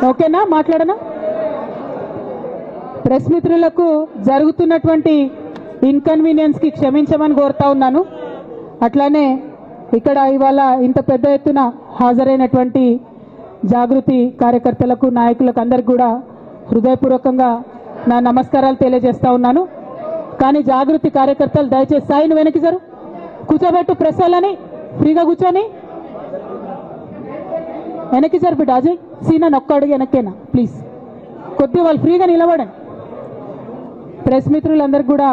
ఓకేనా? మాట్లాడనా? ప్రెస్ మిత్రులకు జరుగుతున్నటువంటి ఇన్కన్వీనియన్స్ కి క్షమించమని కోరుతా ఉన్నాను. అట్లానే ఇక్కడ ఇవాళ ఇంత పెద్ద ఎత్తున హాజరైనటువంటి జాగృతి కార్యకర్తలకు, నాయకులకు అందరికి కూడా హృదయపూర్వకంగా నా నమస్కారాలు తెలియజేస్తా ఉన్నాను. కానీ జాగృతి కార్యకర్తలు దయచేసి సాయిని వెనక్కి జరు, కూర్చోబెట్టు, ప్రెస్ వాళ్ళని ఫ్రీగా కూర్చొని వెనక్కి జరు బిడ్డ. అజయ్ సీనా ఒక్క అడుగు వెనక్కేనా ప్లీజ్, కొద్దిగా వాళ్ళు ఫ్రీగా నిలబడండి. ప్రెస్ మిత్రులందరికీ కూడా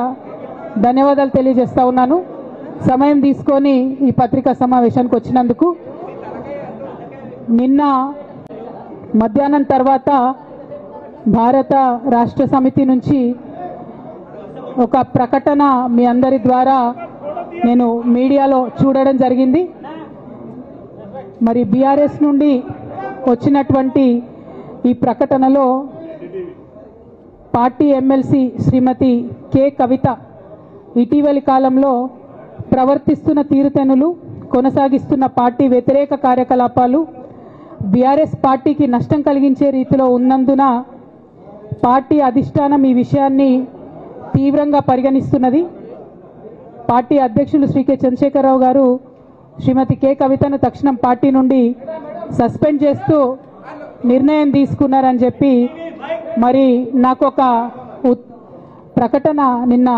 ధన్యవాదాలు తెలియజేస్తా ఉన్నాను సమయం తీసుకొని ఈ పత్రికా సమావేశానికి వచ్చినందుకు. నిన్న మధ్యాహ్నం తర్వాత భారత రాష్ట్ర సమితి నుంచి ఒక ప్రకటన మీ అందరి ద్వారా నేను మీడియాలో చూడడం జరిగింది. మరి బీఆర్ఎస్ నుండి వచ్చినటువంటి ఈ ప్రకటనలో పార్టీ ఎమ్మెల్సీ శ్రీమతి కె కవిత ఇటీవలి కాలంలో ప్రవర్తిస్తున్న తీరుతెన్నులు, కొనసాగిస్తున్న పార్టీ వ్యతిరేక కార్యకలాపాలు బీఆర్ఎస్ పార్టీకి నష్టం కలిగించే రీతిలో ఉన్నందున పార్టీ అధిష్టానం ఈ విషయాన్ని తీవ్రంగా పరిగణిస్తున్నది. పార్టీ అధ్యక్షులు శ్రీ కె చంద్రశేఖరరావు గారు శ్రీమతి కె కవితను తక్షణం పార్టీ నుండి సస్పెండ్ చేస్తూ నిర్ణయం తీసుకున్నారని చెప్పి మరి నాకు ఒక ప్రకటన నిన్న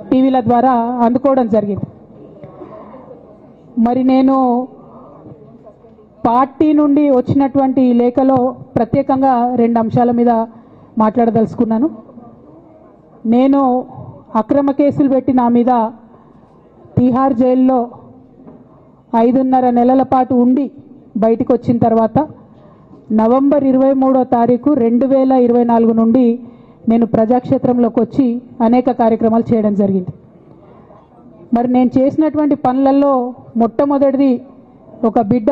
టీవీల ద్వారా అందుకోవడం జరిగింది. మరి నేను పార్టీ నుండి వచ్చినటువంటి లేఖలో ప్రత్యేకంగా 2 అంశాల మీద మాట్లాడదలుచుకున్నాను. నేను అక్రమ కేసులు పెట్టి నా మీద తిహార్ జైల్లో 5.5 నెలల పాటు ఉండి బయటికి వచ్చిన తర్వాత నవంబర్ 23వ తారీఖు 2024 నుండి నేను ప్రజాక్షేత్రంలోకి వచ్చి అనేక కార్యక్రమాలు చేయడం జరిగింది. మరి నేను చేసినటువంటి పనులలో మొట్టమొదటిది, ఒక బిడ్డ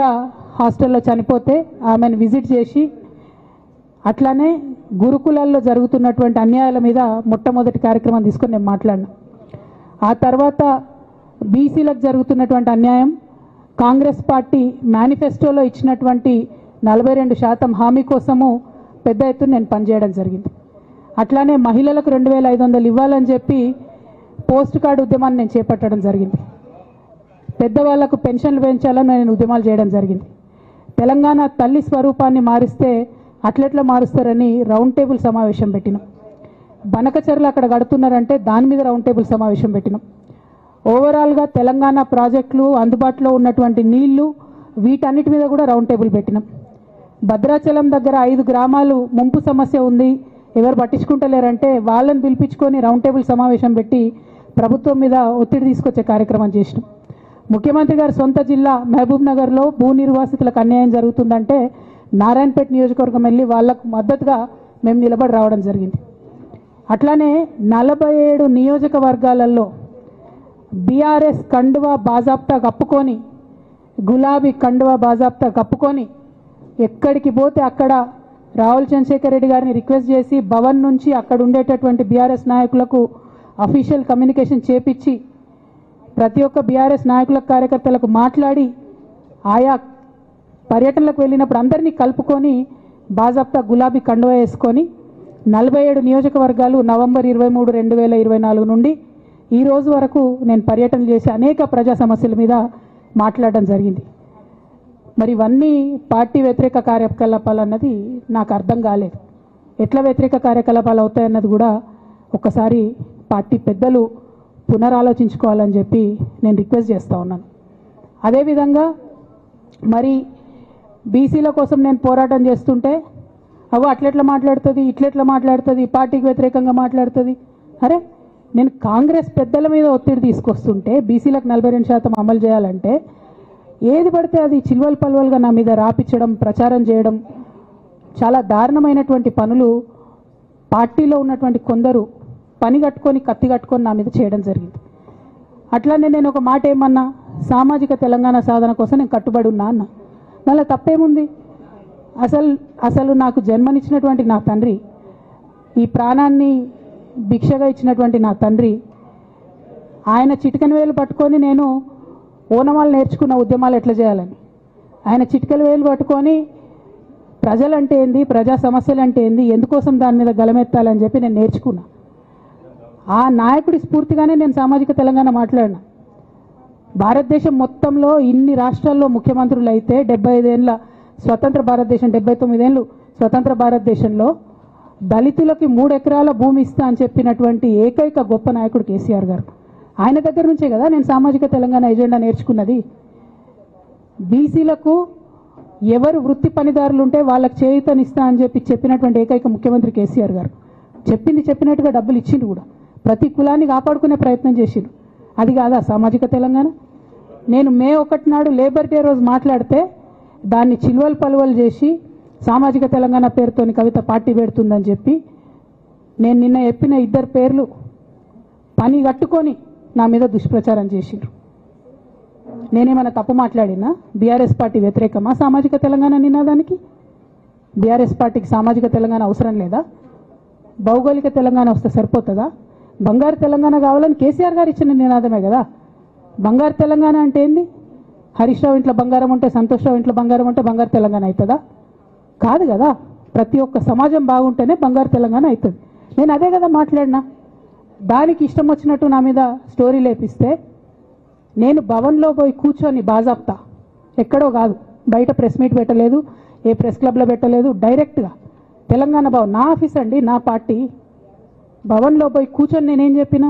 హాస్టల్లో చనిపోతే ఆమెను విజిట్ చేసి, అట్లానే గురుకులాల్లో జరుగుతున్నటువంటి అన్యాయాల మీద మొట్టమొదటి కార్యక్రమం తీసుకొని నేను మాట్లాడినా. ఆ తర్వాత బీసీలకు జరుగుతున్నటువంటి అన్యాయం, కాంగ్రెస్ పార్టీ మేనిఫెస్టోలో ఇచ్చినటువంటి 42% హామీ కోసము పెద్ద ఎత్తున నేను పనిచేయడం జరిగింది. అట్లానే మహిళలకు 2500 ఇవ్వాలని చెప్పి పోస్ట్ కార్డు ఉద్యమాన్ని నేను చేపట్టడం జరిగింది. పెద్దవాళ్లకు పెన్షన్లు పెంచాలని నేను ఉద్యమాలు చేయడం జరిగింది. తెలంగాణ తల్లి స్వరూపాన్ని మారిస్తే అట్లెట్లా మారుస్తారని రౌండ్ టేబుల్ సమావేశం పెట్టినాం. బనకచర్లు అక్కడ కడుతున్నారంటే దాని మీద రౌండ్ టేబుల్ సమావేశం పెట్టినాం. ఓవరాల్గా తెలంగాణ ప్రాజెక్టులు, అందుబాటులో ఉన్నటువంటి నీళ్లు, వీటన్నిటి మీద కూడా రౌండ్ టేబుల్ పెట్టినాం. భద్రాచలం దగ్గర 5 గ్రామాలు ముంపు సమస్య ఉంది, ఎవరు పట్టించుకుంటలేరంటే వాళ్ళని పిలిపించుకొని రౌండ్ టేబుల్ సమావేశం పెట్టి ప్రభుత్వం మీద ఒత్తిడి తీసుకొచ్చే కార్యక్రమం చేసినాం. ముఖ్యమంత్రి గారి సొంత జిల్లా మహబూబ్ నగర్లో భూ నిర్వాసితులకు అన్యాయం జరుగుతుందంటే నారాయణపేట నియోజకవర్గం వెళ్ళి వాళ్లకు మద్దతుగా మేము నిలబడి రావడం జరిగింది. అట్లానే 47 నియోజకవర్గాలలో బీఆర్ఎస్ కండువా బాజాప్తా కప్పుకొని, గులాబీ కండువా బాజాప్తా కప్పుకొని ఎక్కడికి పోతే అక్కడ రావుల చంద్రశేఖర్ రెడ్డి గారిని రిక్వెస్ట్ చేసి భవన్ నుంచి అక్కడ ఉండేటటువంటి బీఆర్ఎస్ నాయకులకు అఫీషియల్ కమ్యూనికేషన్ చేపించి ప్రతి ఒక్క బీఆర్ఎస్ నాయకులకు, కార్యకర్తలకు మాట్లాడి ఆయా పర్యటనలకు వెళ్ళినప్పుడు అందరినీ కలుపుకొని బాజాప్తా గులాబీ కండువా వేసుకొని 47 నియోజకవర్గాలు నవంబర్ 23, 2024 నుండి ఈ రోజు వరకు నేను పర్యటన చేసి అనేక ప్రజా సమస్యల మీద మాట్లాడడం జరిగింది. మరి ఇవన్నీ పార్టీ వ్యతిరేక కార్యకలాపాలు అన్నది నాకు అర్థం కాలేదు. ఎట్లా వ్యతిరేక కార్యకలాపాలు అవుతాయన్నది కూడా ఒకసారి పార్టీ పెద్దలు పునరాలోచించుకోవాలని చెప్పి నేను రిక్వెస్ట్ చేస్తూ ఉన్నాను. అదేవిధంగా మరి బీసీల కోసం నేను పోరాటం చేస్తుంటే అట్లెట్లా మాట్లాడుతుంది, ఇట్లెట్లా మాట్లాడుతుంది, పార్టీకి వ్యతిరేకంగా మాట్లాడుతుంది. అరే, నేను కాంగ్రెస్ పెద్దల మీద ఒత్తిడి తీసుకొస్తుంటే బీసీలకు 42% అమలు చేయాలంటే ఏది పడితే అది చిల్వల్ పల్వల్గా నా మీద రాపించడం, ప్రచారం చేయడం, చాలా దారుణమైనటువంటి పనులు పార్టీలో ఉన్నటువంటి కొందరు పని కట్టుకొని, కత్తి కట్టుకొని నా మీద చేయడం జరిగింది. అట్లానే నేను ఒక మాట ఏమన్నా, సామాజిక తెలంగాణ సాధన కోసం నేను కట్టుబడి ఉన్నా అన్న. మళ్ళీ తప్పేముంది? అసలు నాకు జన్మనిచ్చినటువంటి నా తండ్రి, ఈ ప్రాణాన్ని భిక్షగా ఇచ్చినటువంటి నా తండ్రి, ఆయన చిటికెన వేలు పట్టుకొని నేను ఓనమాలు నేర్చుకున్న ఉద్యమాలు ఎట్లా చేయాలని, ఆయన చిటికెల వేలు పట్టుకొని ప్రజలంటే ఏంది, ప్రజా సమస్యలు అంటే ఏంది, ఎందుకోసం దాని మీద గలమెత్తాలని చెప్పి నేను నేర్చుకున్నా. ఆ నాయకుడి స్ఫూర్తిగానే నేను సామాజిక తెలంగాణ మాట్లాడినా. భారతదేశం మొత్తంలో ఇన్ని రాష్ట్రాల్లో ముఖ్యమంత్రులు అయితే 75 ఏళ్ళ స్వతంత్ర భారతదేశం, 79 ఏళ్ళు స్వతంత్ర భారతదేశంలో దళితులకి 3 ఎకరాల భూమి ఇస్తా అని చెప్పినటువంటి ఏకైక గొప్ప నాయకుడు కేసీఆర్ గారు. ఆయన దగ్గర నుంచే కదా నేను సామాజిక తెలంగాణ ఎజెండా నేర్చుకున్నది. బీసీలకు ఎవరు వృత్తి పనిదారులు ఉంటే వాళ్ళకి చేయూతనిస్తా అని చెప్పినటువంటి ఏకైక ముఖ్యమంత్రి కేసీఆర్ గారు. చెప్పినట్టుగా డబ్బులు ఇచ్చిండు కూడా. ప్రతి కులాన్ని కాపాడుకునే ప్రయత్నం చేసిండు. అది కాదా సామాజిక తెలంగాణ? నేను మే 1 నాడు లేబర్ డే రోజు మాట్లాడితే దాన్ని చిల్వలు పలువలు చేసి సామాజిక తెలంగాణ పేరుతోని కవిత పార్టీ పెడుతుందని చెప్పి నేను నిన్న చెప్పిన 2 పేర్లు పని కట్టుకొని నా మీద దుష్ప్రచారం చేసిండ్రు. నేనేమైనా తప్పు మాట్లాడినా? బీఆర్ఎస్ పార్టీ వ్యతిరేకమా సామాజిక తెలంగాణ నినాదానికి? బీఆర్ఎస్ పార్టీకి సామాజిక తెలంగాణ అవసరం లేదా? భౌగోళిక తెలంగాణ వస్తే సరిపోతుందా? బంగారు తెలంగాణ కావాలని కేసీఆర్ గారు ఇచ్చిన నినాదమే కదా. బంగారు తెలంగాణ అంటే ఏంది? హరీష్ రావు ఇంట్లో బంగారం ఉంటే, సంతోష్ రావు ఇంట్లో బంగారం ఉంటే బంగారు తెలంగాణ అవుతుందా? కాదు కదా. ప్రతి ఒక్క సమాజం బాగుంటేనే బంగారు తెలంగాణ అవుతుంది. నేను అదే కదా మాట్లాడినా. దానికి ఇష్టం వచ్చినట్టు నా మీద స్టోరీ లేపిస్తే నేను భవన్లో పోయి కూర్చొని బాజాప్తా, ఎక్కడో కాదు, బయట ప్రెస్ మీట్ పెట్టలేదు, ఏ ప్రెస్ క్లబ్లో పెట్టలేదు, డైరెక్ట్గా తెలంగాణ భవన్ నా ఆఫీస్ అండి, నా పార్టీ భవన్లో పోయి కూర్చొని నేనేం చెప్పినా?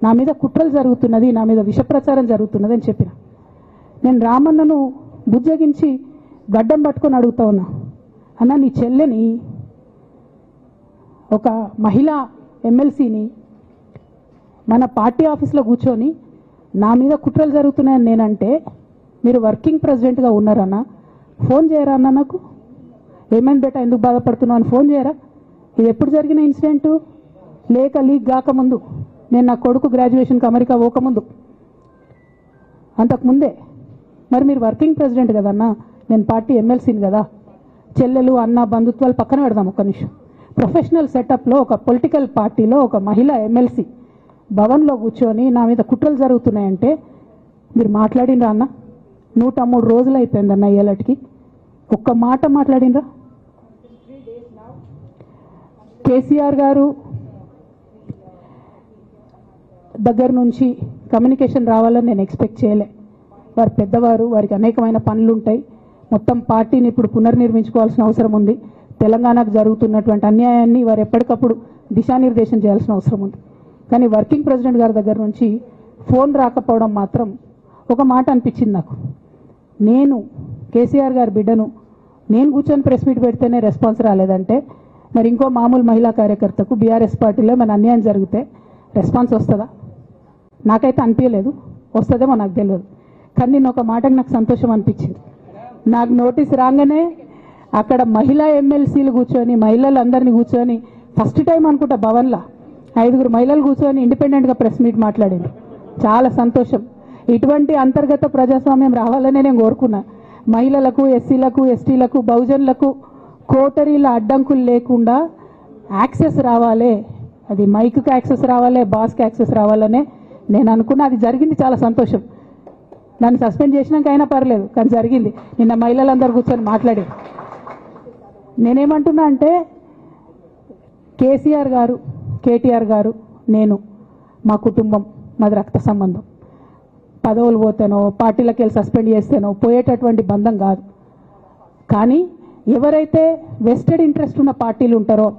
నా మీద కుట్రలు జరుగుతున్నది, నా మీద విషప్రచారం జరుగుతున్నది అని చెప్పిన. నేను రామన్నను బుజ్జగించి గడ్డం పట్టుకొని అడుగుతా ఉన్నా, అన్న నీ చెల్లెని, ఒక మహిళా ఎమ్మెల్సీని మన పార్టీ ఆఫీస్లో కూర్చొని నా మీద కుట్రలు జరుగుతున్నాయని నేనంటే మీరు వర్కింగ్ ప్రెసిడెంట్గా ఉన్నారన్నా, ఫోన్ చేయరా అన్న నాకు? ఏమైంది బేటా, ఎందుకు బాధపడుతున్నావు అని ఫోన్ చేయరా? ఇది ఎప్పుడు జరిగిన ఇన్సిడెంటు? లేక లీక్ కాకముందు, నేను నా కొడుకు గ్రాడ్యుయేషన్కి అమెరికా పోకముందు, అంతకుముందే. మరి మీరు వర్కింగ్ ప్రెసిడెంట్ కదన్నా, నేను పార్టీ ఎమ్మెల్సీని కదా. చెల్లెలు అన్న బంధుత్వాలు పక్కన పెడదాం ఒక్క నిమిషం. ప్రొఫెషనల్ సెటప్లో ఒక పొలిటికల్ పార్టీలో ఒక మహిళా ఎమ్మెల్సీ భవన్లో కూర్చొని నా మీద కుట్రలు జరుగుతున్నాయంటే మీరు మాట్లాడినరా అన్న? 103 రోజులు అయిపోయిందన్న ఇయ్యాలటికి, ఒక్క మాట మాట్లాడినరా? కేసీఆర్ గారు దగ్గర నుంచి కమ్యూనికేషన్ రావాలని నేను ఎక్స్పెక్ట్ చేయలే. వారు పెద్దవారు, వారికి అనేకమైన పనులు ఉంటాయి. మొత్తం పార్టీని ఇప్పుడు పునర్నిర్మించుకోవాల్సిన అవసరం ఉంది. తెలంగాణకు జరుగుతున్నటువంటి అన్యాయాన్ని వారు ఎప్పటికప్పుడు దిశానిర్దేశం చేయాల్సిన అవసరం ఉంది. కానీ వర్కింగ్ ప్రెసిడెంట్ గారి దగ్గర నుంచి ఫోన్ రాకపోవడం మాత్రం ఒక మాట అనిపించింది నాకు. నేను కేసీఆర్ గారి బిడ్డను, నేను కూర్చొని ప్రెస్ మీట్ పెడితేనే రెస్పాన్స్ రాలేదంటే మరి ఇంకో మామూలు మహిళా కార్యకర్తకు బీఆర్ఎస్ పార్టీలో మన అన్యాయం జరిగితే రెస్పాన్స్ వస్తుందా? నాకైతే అనిపించలేదు. వస్తుందేమో నాకు తెలియదు. కానీ నేను ఒక మాటకు నాకు సంతోషం అనిపించింది. నాకు నోటీస్ రాగానే అక్కడ మహిళా ఎమ్మెల్సీలు కూర్చొని, మహిళలందరినీ కూర్చొని, ఫస్ట్ టైం అనుకుంటా భవన్లో 5 మహిళలు కూర్చొని ఇండిపెండెంట్గా ప్రెస్ మీట్ మాట్లాడింది. చాలా సంతోషం. ఇటువంటి అంతర్గత ప్రజాస్వామ్యం రావాలనే నేను కోరుకున్నా. మహిళలకు, ఎస్సీలకు, ఎస్టీలకు, బహుజనులకు కోటరీల అడ్డంకులు లేకుండా యాక్సెస్ రావాలి. అది మైక్కి యాక్సెస్ రావాలి, బాస్కి యాక్సెస్ రావాలనే నేను అనుకున్నా. అది జరిగింది, చాలా సంతోషం. నన్ను సస్పెండ్ చేసినాక అయినా పర్లేదు, కానీ జరిగింది. నిన్న మహిళలందరూ కూర్చొని మాట్లాడి నేనేమంటున్నా అంటే, కేసీఆర్ గారు, కేటీఆర్ గారు, నేను, మా కుటుంబం, మాది రక్త సంబంధం. పదవులు పోతేనో, పార్టీలకు వెళ్ళి సస్పెండ్ చేస్తేనో పోయేటటువంటి బంధం కాదు. కానీ ఎవరైతే వెస్టెడ్ ఇంట్రెస్ట్ ఉన్న పార్టీలు ఉంటారో,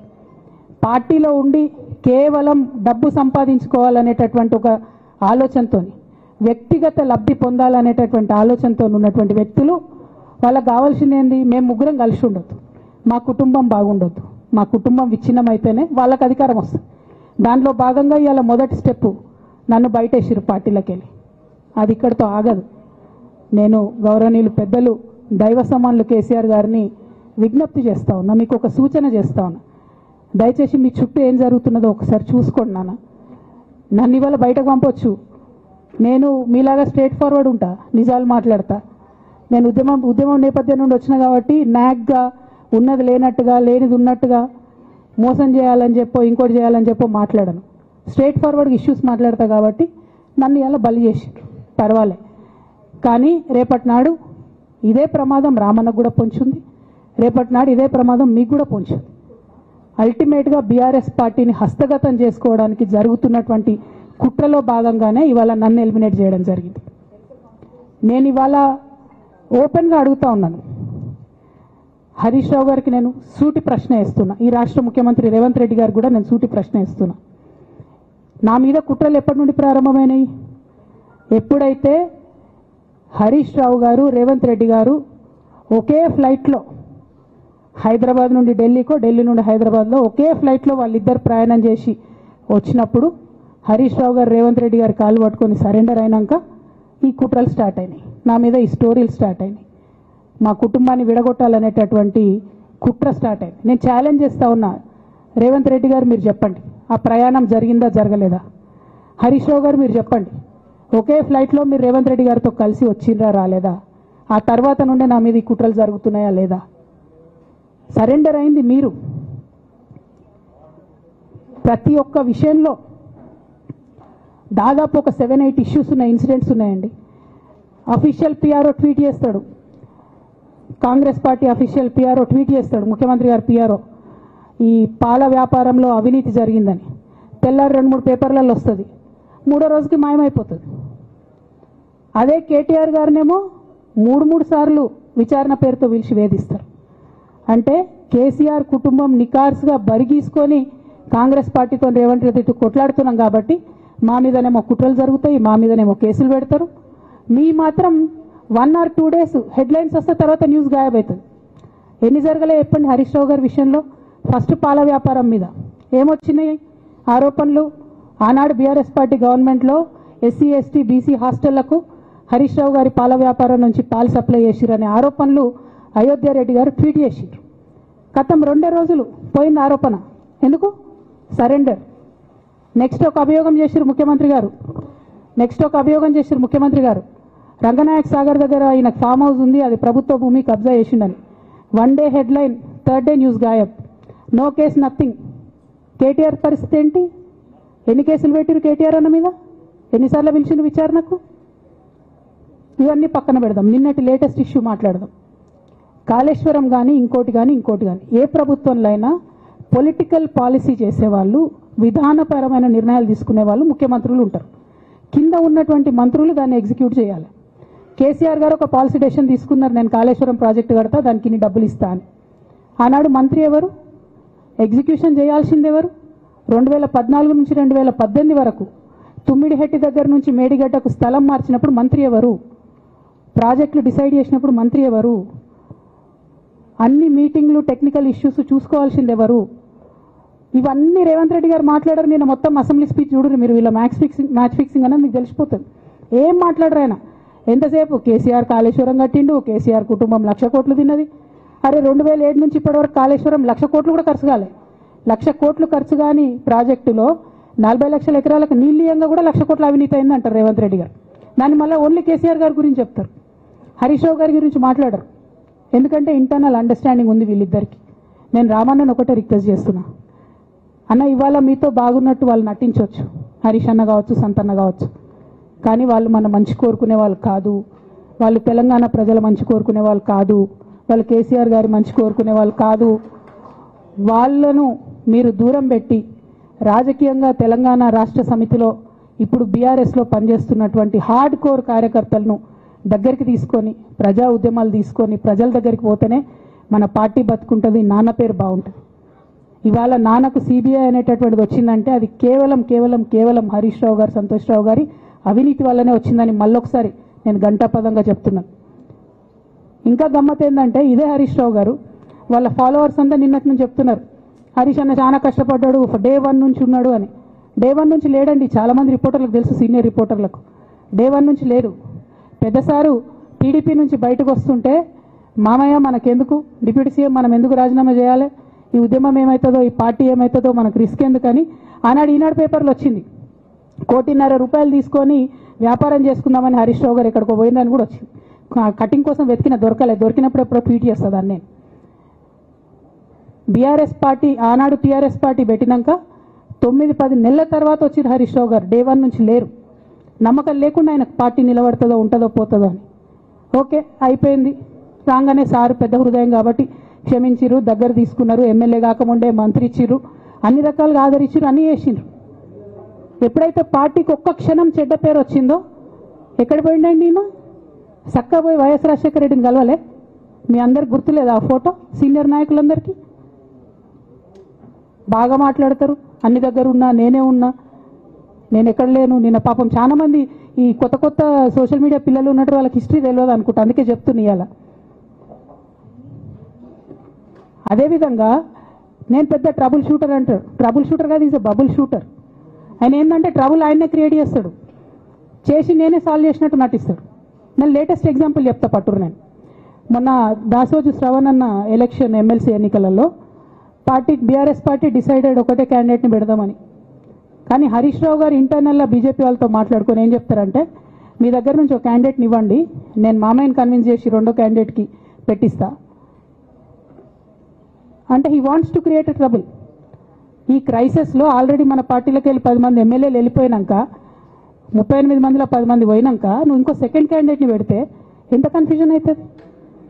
పార్టీలో ఉండి కేవలం డబ్బు సంపాదించుకోవాలనేటటువంటి ఒక ఆలోచనతో, వ్యక్తిగత లబ్ధి పొందాలనేటటువంటి ఆలోచనతో ఉన్నటువంటి వ్యక్తులు, వాళ్ళకి కావాల్సింది ఏంది? మేము ముగ్గురం కలిసి ఉండొద్దు, మా కుటుంబం బాగుండొద్దు, మా కుటుంబం విచ్ఛిన్నమైతేనే వాళ్ళకి అధికారం వస్తుంది. దాంట్లో భాగంగా ఇవాళ మొదటి స్టెప్ నన్ను బయటేసిరు పార్టీలకు వెళ్ళి. అది ఇక్కడితో ఆగదు. నేను గౌరవనీయులు పెద్దలు దైవ సమానులు కేసీఆర్ గారిని విజ్ఞప్తి చేస్తా ఉన్నా, మీకు ఒక సూచన చేస్తా ఉన్నా. దయచేసి మీ చుట్టూ ఏం జరుగుతున్నదో ఒకసారి చూసుకోండి నాన్న. నన్ను ఇవాళ బయటకు పంపొచ్చు, నేను మీలాగా స్ట్రేట్ ఫార్వర్డ్ ఉంటా, నిజాలు మాట్లాడతా. నేను ఉద్యమం నేపథ్యం నుండి వచ్చిన కాబట్టి నాగ్గా, ఉన్నది లేనట్టుగా, లేనిది ఉన్నట్టుగా, మోసం చేయాలని చెప్పో ఇంకోటి చేయాలని చెప్పో మాట్లాడను. స్ట్రేట్ ఫార్వర్డ్గా ఇష్యూస్ మాట్లాడతా కాబట్టి నన్ను ఇలా బలి చేసిండ్రు, పర్వాలే. కానీ రేపటి నాడు ఇదే ప్రమాదం రామన్నకు కూడా పొంచుంది, రేపటి నాడు ఇదే ప్రమాదం మీకు కూడా పొంచుతుంది. అల్టిమేట్గా బీఆర్ఎస్ పార్టీని హస్తగతం చేసుకోవడానికి జరుగుతున్నటువంటి కుట్రలో భాగంగానే ఇవాళ నన్ను ఎలిమినేట్ చేయడం జరిగింది. నేను ఇవాళ ఓపెన్గా అడుగుతా ఉన్నాను, హరీష్ రావు గారికి నేను సూటి ప్రశ్న వేస్తున్నా, ఈ రాష్ట్ర ముఖ్యమంత్రి రేవంత్ రెడ్డి గారికి కూడా నేను సూటి ప్రశ్న వేస్తున్నా. నా మీద కుట్రలు ఎప్పటి నుండి ప్రారంభమైనాయి? ఎప్పుడైతే హరీష్ రావు గారు రేవంత్ రెడ్డి గారు ఒకే ఫ్లైట్లో హైదరాబాద్ నుండి ఢిల్లీకో, ఢిల్లీ నుండి హైదరాబాద్లో ఒకే ఫ్లైట్లో వాళ్ళిద్దరు ప్రయాణం చేసి వచ్చినప్పుడు హరీష్ రావు గారు రేవంత్ రెడ్డి గారి కాళ్ళు పట్టుకొని సరెండర్ అయినాక ఈ కుట్రలు స్టార్ట్ అయినాయి, నా మీద ఈ స్టోరీలు స్టార్ట్ అయినాయి, మా కుటుంబాన్ని విడగొట్టాలనేటటువంటి కుట్ర స్టార్ట్ అయింది. నేను ఛాలెంజ్ చేస్తా ఉన్నా, రేవంత్ రెడ్డి గారు మీరు చెప్పండి, ఆ ప్రయాణం జరిగిందా జరగలేదా? హరీష్ రావు గారు మీరు చెప్పండి, ఒకే ఫ్లైట్లో మీరు రేవంత్ రెడ్డి గారితో కలిసి వచ్చిండ్రా రాలేదా? ఆ తర్వాత నుండే నా మీద ఈ కుట్రలు జరుగుతున్నాయా లేదా? సరెండర్ అయింది మీరు. ప్రతి ఒక్క విషయంలో దాదాపు ఒక 7-8 ఇష్యూస్ ఉన్నాయి, ఇన్సిడెంట్స్ ఉన్నాయండి. అఫీషియల్ పిఆర్ఓ ట్వీట్ చేస్తాడు, Congress party official PRO tweet చేస్తాడు, ముఖ్యమంత్రి గారు పిఆర్ఓ, ఈ పాల వ్యాపారంలో అవినీతి జరిగిందని. తెల్లారి 2-3 పేపర్లలో వస్తుంది, 3వ రోజుకి మాయమైపోతుంది. అదే కేటీఆర్ గారినేమో 3 సార్లు విచారణ పేరుతో పిలిచి వేధిస్తారు. అంటే కేసీఆర్ కుటుంబం నికార్స్గా బరిగీసుకొని కాంగ్రెస్ పార్టీతో రేవంత్ రెడ్డితో కొట్లాడుతున్నాం కాబట్టి మా మీదనేమో కుట్రలు జరుగుతాయి, మా మీదనేమో కేసులు పెడతారు. మీ మాత్రం 1 or 2 days హెడ్లైన్స్ వస్తే తర్వాత న్యూస్ గాయబవుతుంది. ఎన్ని జరగలే చెప్పండి హరీష్ రావు గారి విషయంలో? ఫస్ట్ పాల వ్యాపారం మీద ఏమొచ్చినాయి ఆరోపణలు? ఆనాడు బీఆర్ఎస్ పార్టీ గవర్నమెంట్లో SC ST BC హాస్టళ్లకు Harish Rao గారి పాల వ్యాపారం నుంచి పాలు సప్లై చేసిరనే ఆరోపణలు అయోధ్య రెడ్డి గారు ట్వీట్ చేసిరు. గతం 2 రోజులు పోయింది ఆరోపణ. ఎందుకు? సరెండర్. నెక్స్ట్ ఒక అభియోగం చేసిరు ముఖ్యమంత్రి గారు, రంగనాయక్ సాగర్ దగ్గర ఈయన ఫామ్ హౌస్ ఉంది, అది ప్రభుత్వ భూమి, కబ్జా చేసిండని. 1 day headline, 3rd day news గాయబ్. No case, nothing. కేటీఆర్ పరిస్థితి ఏంటి? ఎన్ని కేసులు పెట్టిరు కేటీఆర్ అన్న మీద? ఎన్నిసార్లు పిలిచిండు విచారణకు? ఇవన్నీ పక్కన పెడదాం, నిన్నటి లేటెస్ట్ ఇష్యూ మాట్లాడదాం. కాళేశ్వరం కానీ ఇంకోటి కానీ ఏ ప్రభుత్వంలో అయినా పొలిటికల్ పాలసీ చేసేవాళ్ళు, విధానపరమైన నిర్ణయాలు తీసుకునే వాళ్ళు ముఖ్యమంత్రులు ఉంటారు. కింద ఉన్నటువంటి మంత్రులు దాన్ని ఎగ్జిక్యూట్ చేయాలి. కేసీఆర్ గారు ఒక పాలసీ డెసిషన్ తీసుకున్నారు, నేను కాళేశ్వరం ప్రాజెక్టు కడతా, దానికి ఇన్ని డబ్బులు ఇస్తా అని. ఆనాడు మంత్రి ఎవరు? ఎగ్జిక్యూషన్ చేయాల్సింది ఎవరు? 2014 నుంచి 2018 వరకు తుమ్మిడిహెట్టి దగ్గర నుంచి మేడిగడ్డకు స్థలం మార్చినప్పుడు మంత్రి ఎవరు? ప్రాజెక్టులు డిసైడ్ చేసినప్పుడు మంత్రి ఎవరు? అన్ని మీటింగ్లు, టెక్నికల్ ఇష్యూస్ చూసుకోవాల్సింది ఎవరు? ఇవన్నీ రేవంత్ రెడ్డి గారు మాట్లాడారు. నేను మొత్తం అసెంబ్లీ స్పీచ్ చూడరు మీరు, వీళ్ళ మ్యాచ్ ఫిక్సింగ్ అనేది మీకు తెలిసిపోతుంది. ఏం మాట్లాడరు ఆయన. ఎంతసేపు కేసీఆర్ కాళేశ్వరం కట్టిండు, కేసీఆర్ కుటుంబం 1,00,000 కోట్లు తిన్నది. అరే 2007 నుంచి ఇప్పటివరకు కాళేశ్వరం 1,00,000 కోట్లు కూడా ఖర్చు కాలే. 1,00,000 కోట్లు ఖర్చు కాని ప్రాజెక్టులో 40 లక్షల ఎకరాలకు నీళ్ళీయంగా కూడా 1,00,000 కోట్ల అవినీతి అయింది అంటారు రేవంత్ రెడ్డి గారు. దాన్ని మళ్ళీ ఓన్లీ కేసీఆర్ గారి గురించి చెప్తారు, హరీష్ రావు గారి గురించి మాట్లాడరు. ఎందుకంటే ఇంటర్నల్ అండర్స్టాండింగ్ ఉంది వీళ్ళిద్దరికి. నేను రామన్నను ఒకటే రిక్వెస్ట్ చేస్తున్నా, అన్న ఇవాళ మీతో బాగున్నట్టు వాళ్ళు నటించవచ్చు, హరీష్ అన్న కావచ్చు, సంతన్న కావచ్చు, కానీ వాళ్ళు మన మంచి కోరుకునే వాళ్ళు కాదు, వాళ్ళు తెలంగాణ ప్రజల మంచి కోరుకునే వాళ్ళు కాదు, వాళ్ళు కేసీఆర్ గారి మంచి కోరుకునే వాళ్ళు కాదు. వాళ్ళను మీరు దూరం పెట్టి రాజకీయంగా తెలంగాణ రాష్ట్ర సమితిలో ఇప్పుడు బీఆర్ఎస్లో పనిచేస్తున్నటువంటి హార్డ్ కోర్ కార్యకర్తలను దగ్గరికి తీసుకొని, ప్రజా ఉద్యమాలు తీసుకొని ప్రజల దగ్గరికి పోతేనే మన పార్టీ బతుకుంటుంది, నాన్న పేరు బాగుంటుంది. ఇవాళ నాన్నకు సిబిఐ అనేటటువంటిది వచ్చిందంటే అది కేవలం హరీష్ రావు గారు, సంతోష్ రావు గారి అవినీతి వల్లనే వచ్చిందని మళ్ళొకసారి నేను గంటాపదంగా చెప్తున్నాను. ఇంకా గమ్మత్ ఏంటంటే ఇదే హరీష్ రావు గారు వాళ్ళ ఫాలోవర్స్ అంతా నిన్నటి నుంచి చెప్తున్నారు, హరీష్ అన్న చాలా కష్టపడ్డాడు, డే 1 నుంచి ఉన్నాడు అని. డే 1 నుంచి లేడండి. చాలామంది రిపోర్టర్లకు తెలుసు, సీనియర్ రిపోర్టర్లకు డే 1 నుంచి లేరు. పెద్దసారు టీడీపీ నుంచి బయటకు వస్తుంటే, మామయ్య మనకెందుకు, డిప్యూటీ సీఎం మనం ఎందుకు రాజీనామా చేయాలి, ఈ ఉద్యమం ఏమవుతుందో, ఈ పార్టీ ఏమవుతుందో మనకు రిస్క్ ఎందుకని ఆనాడు ఈనాడు పేపర్లో వచ్చింది. 1,50,00,000 రూపాయలు తీసుకొని వ్యాపారం చేసుకుందామని హరీష్ రావు గారు ఎక్కడికో పోయిందని కూడా వచ్చింది. కటింగ్ కోసం దొరికినప్పుడు ఎప్పుడో ట్వీట్ చేస్తుందని. నేను బీఆర్ఎస్ పార్టీ ఆనాడు టీఆర్ఎస్ పార్టీ పెట్టినాక 9-10 నెలల తర్వాత వచ్చింది హరీష్ రావు గారు. డే 1 నుంచి లేరు. నమ్మకం లేకుండా ఆయన పార్టీ నిలబడుతుందో ఉంటుందో పోతుందో అని. ఓకే అయిపోయింది. రాగానే సారు పెద్ద హృదయం కాబట్టి క్షమించిరు, దగ్గర తీసుకున్నారు, ఎమ్మెల్యే కాకముందే మంత్రి ఇచ్చిర్రు, అన్ని రకాలుగా ఆదరించారు, అన్నీ చేసిండ్రు. ఎప్పుడైతే పార్టీకి ఒక్క క్షణం చెడ్డ పేరు వచ్చిందో ఎక్కడ పోయిండండి నేను చక్కగా పోయి వైఎస్ రాజశేఖర రెడ్డిని కలవలే? మీ అందరికి గుర్తులేదు ఆ ఫోటో? సీనియర్ నాయకులందరికీ బాగా మాట్లాడతారు, అన్ని దగ్గర ఉన్నా, నేనే ఉన్నా, నేను ఎక్కడ లేను. నిన్న పాపం చాలా మంది ఈ కొత్త కొత్త సోషల్ మీడియా పిల్లలు ఉన్నట్టు వాళ్ళకి హిస్టరీ తెలియదు అనుకుంటా, అందుకే చెప్తున్నా ఇవాళ. అదేవిధంగా నేను పెద్ద ట్రబుల్ షూటర్ అంటారు. ట్రబుల్ షూటర్ కాదు, ఈజ్ అ బబుల్ షూటర్. ఆయన ఏంటంటే ట్రబుల్ ఆయన్నే క్రియేట్ చేస్తాడు, చేసి నేనే సాల్వ్ చేసినట్టు నటిస్తాడు. నేను లేటెస్ట్ ఎగ్జాంపుల్ చెప్తా పట్టురు. నేను మొన్న దాసోజు శ్రవణ్ అన్న ఎలక్షన్ ఎమ్మెల్సీ ఎన్నికలలో బీఆర్ఎస్ పార్టీ డిసైడెడ్ ఒకటే క్యాండిడేట్ని పెడదామని. కానీ హరీష్ రావు గారు ఇంటర్నల్గా బీజేపీ వాళ్ళతో మాట్లాడుకొని ఏం చెప్తారంటే, మీ దగ్గర నుంచి ఒక క్యాండిడేట్ని ఇవ్వండి, నేను మామయ్యని కన్విన్స్ చేసి రెండో క్యాండిడేట్కి పెట్టిస్తా అంటే he wants to create a trouble. ఈ క్రైసిస్లో ఆల్రెడీ మన పార్టీలోకి వెళ్ళి 10 మంది ఎమ్మెల్యేలు వెళ్ళిపోయినాక, 38 మందిలో 10 మంది పోయినాక నువ్వు ఇంకో సెకండ్ క్యాండిడేట్ని పెడితే ఎంత కన్ఫ్యూజన్ అవుతుంది?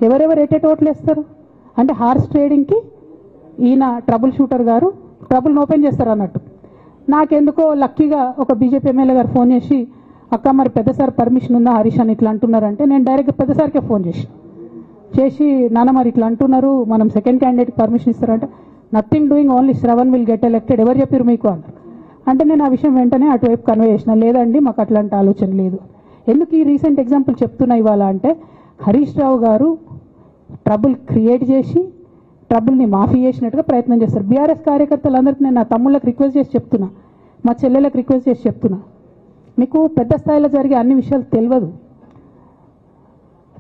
ఎవరెవరు ఎట్టేట ఓట్లు వేస్తారు? అంటే హార్స్ ట్రేడింగ్కి ఈయన ట్రబుల్ షూటర్ గారు ట్రబుల్ని ఓపెన్ చేస్తారు అన్నట్టు. నాకెందుకో లక్కీగా ఒక బీజేపీ ఎమ్మెల్యే గారు ఫోన్ చేసి, అక్క మరి పెద్దసారి పర్మిషన్ ఉందా హరీష్ అని ఇట్లా అంటున్నారంటే, నేను డైరెక్ట్గా పెద్దసారికే ఫోన్ చేసి నాన్న మరి ఇట్లా అంటున్నారు, మనం సెకండ్ క్యాండిడేట్కి పర్మిషన్ ఇస్తారంటే, nothing doing, only Shravan will get elected, ఎవరు చెప్పారు మీకు అన్నారు. అంటే నేను ఆ విషయం వెంటనే అటువైపు కన్వే చేసిన, లేదండి మాకు అట్లాంటి ఆలోచన లేదు. ఎందుకు ఈ రీసెంట్ ఎగ్జాంపుల్ చెప్తున్నా ఇవాళ అంటే, హరీష్ రావు గారు ట్రబుల్ క్రియేట్ చేసి ట్రబుల్ని మాఫీ చేసినట్టుగా ప్రయత్నం చేస్తారు. బీఆర్ఎస్ కార్యకర్తలందరికీ నేను నా తమ్ముళ్ళకి రిక్వెస్ట్ చేసి చెప్తున్నా, మా చెల్లెలకు రిక్వెస్ట్ చేసి చెప్తున్నా, మీకు పెద్ద స్థాయిలో జరిగే అన్ని విషయాలు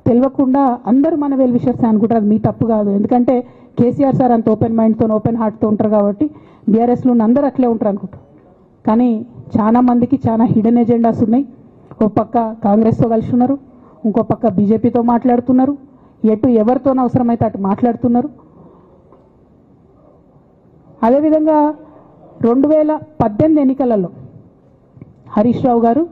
తెలియకుండా అందరూ మన వెల్ విషర్స్ అనుకుంటారు. అది మీ తప్పు కాదు, ఎందుకంటే కేసీఆర్ సార్ అంత ఓపెన్ మైండ్తో ఓపెన్ హార్ట్తో ఉంటారు కాబట్టి బీఆర్ఎస్లో ఉన్న అందరూ అట్లే ఉంటారు అనుకుంటారు. కానీ చాలా మందికి చాలా హిడెన్ ఎజెండాస్ ఉన్నాయి. ఓ పక్క కాంగ్రెస్తో కలిసి ఉన్నారు, ఇంకో పక్క బీజేపీతో మాట్లాడుతున్నారు, ఎటు ఎవరితోనో అవసరమైతే అటు మాట్లాడుతున్నారు. అదేవిధంగా 2018 ఎన్నికలలో హరీష్ రావు గారు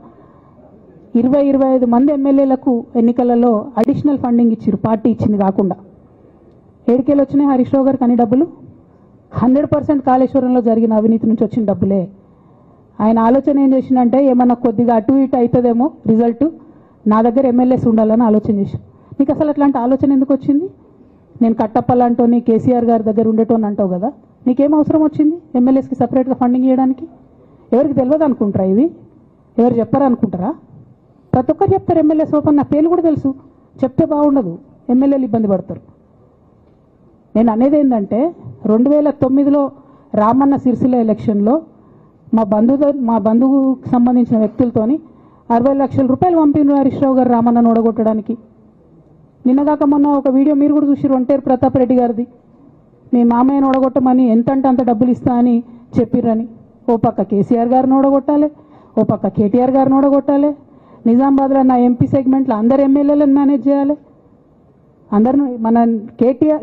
20-25 మంది ఎమ్మెల్యేలకు ఎన్నికలలో అడిషనల్ ఫండింగ్ ఇచ్చారు, పార్టీ ఇచ్చింది కాకుండా. ఏడికేళ్ళు వచ్చినాయి హరీష్ రావు గారికి అన్ని డబ్బులు? 100% కాళేశ్వరంలో జరిగిన అవినీతి నుంచి వచ్చిన డబ్బులే. ఆయన ఆలోచన ఏం చేసిందంటే, ఏమన్నా కొద్దిగా అటు ఇటు అవుతుందేమో రిజల్ట్, నా దగ్గర ఎమ్మెల్యేస్ ఉండాలని ఆలోచన చేశాను. నీకు అసలు అట్లాంటి ఆలోచన ఎందుకు వచ్చింది? నేను కట్టప్పలాంటోని కేసీఆర్ గారి దగ్గర ఉండేటోని అంటావు కదా, నీకేం అవసరం వచ్చింది ఎమ్మెల్యేస్కి సపరేట్గా ఫండింగ్ చేయడానికి? ఎవరికి తెలియదు అనుకుంటారా? ఇది ఎవరు చెప్పారు అనుకుంటారా? ప్రతి ఒక్కరు చెప్తారు ఎమ్మెల్యేస్ ఓపెన్, నా పేర్లు కూడా తెలుసు, చెప్తే బాగుండదు, ఎమ్మెల్యేలు ఇబ్బంది పడతారు. నేను అనేది ఏంటంటే, 2009లో రామన్న సిరిసిల్ల ఎలక్షన్లో మా బంధువుకు సంబంధించిన వ్యక్తులతోని 60 లక్షల రూపాయలు పంపిన హరీష్ రావు గారు రామన్నను ఓడగొట్టడానికి. నిన్నగాక మొన్న ఒక వీడియో మీరు కూడా చూసి, ఒంటేరు ప్రతాప్ రెడ్డి గారిది, మీ మామయ్యను ఓడగొట్టమని ఎంతంటే అంత డబ్బులు ఇస్తా అని చెప్పిర్రని. ఓ పక్క కేసీఆర్ గారిని ఓడగొట్టాలి, ఓ పక్క కేటీఆర్ గారిని ఓడగొట్టాలి, నిజామాబాద్లో నా ఎంపీ సెగ్మెంట్లో అందరు ఎమ్మెల్యేలను మేనేజ్ చేయాలి, అందరిని మన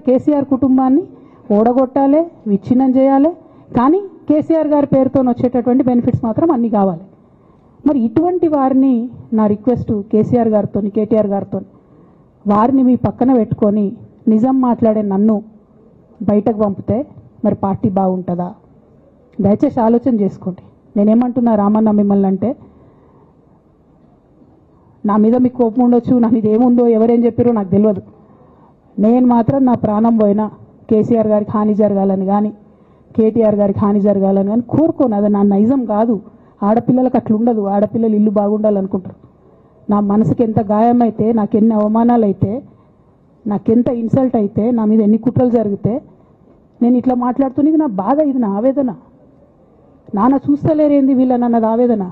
కేసీఆర్ కుటుంబాన్ని ఓడగొట్టాలి, విచ్ఛిన్నం చేయాలి. కానీ కేసీఆర్ గారి పేరుతో వచ్చేటటువంటి బెనిఫిట్స్ మాత్రం అన్నీ కావాలి. మరి ఇటువంటి వారిని నా రిక్వెస్ట్ కేసీఆర్ గారితో కేటీఆర్ గారితో, వారిని మీ పక్కన పెట్టుకొని నిజం మాట్లాడే నన్ను బయటకు పంపితే మరి పార్టీ బాగుంటుందా? దయచేసి ఆలోచన చేసుకోండి. నేనేమంటున్నా రామన్న మిమ్మల్ని అంటే, నా మీద మీకు కోపం ఉండొచ్చు, నా మీద ఏముందో ఎవరేం చెప్పారో నాకు తెలియదు. నేను మాత్రం నా ప్రాణం పోయినా కేసీఆర్ గారికి హాని జరగాలని కానీ కేటీఆర్ గారికి హాని జరగాలని కానీ కోరుకోను. అది నా నైజం కాదు. ఆడపిల్లలకు అట్లా ఉండదు, ఆడపిల్లలు ఇల్లు బాగుండాలనుకుంటారు. నా మనసుకి ఎంత గాయమైతే, నాకు ఎన్ని అవమానాలు అయితే, నాకెంత ఇన్సల్ట్ అయితే, నా మీద ఎన్ని కుట్రలు జరిగితే నేను ఇట్లా మాట్లాడుతున్నా, ఇది నా బాధ, ఇది నా ఆవేదన. నాన్న చూస్తలేరేంది వీళ్ళని అన్నది ఆవేదన,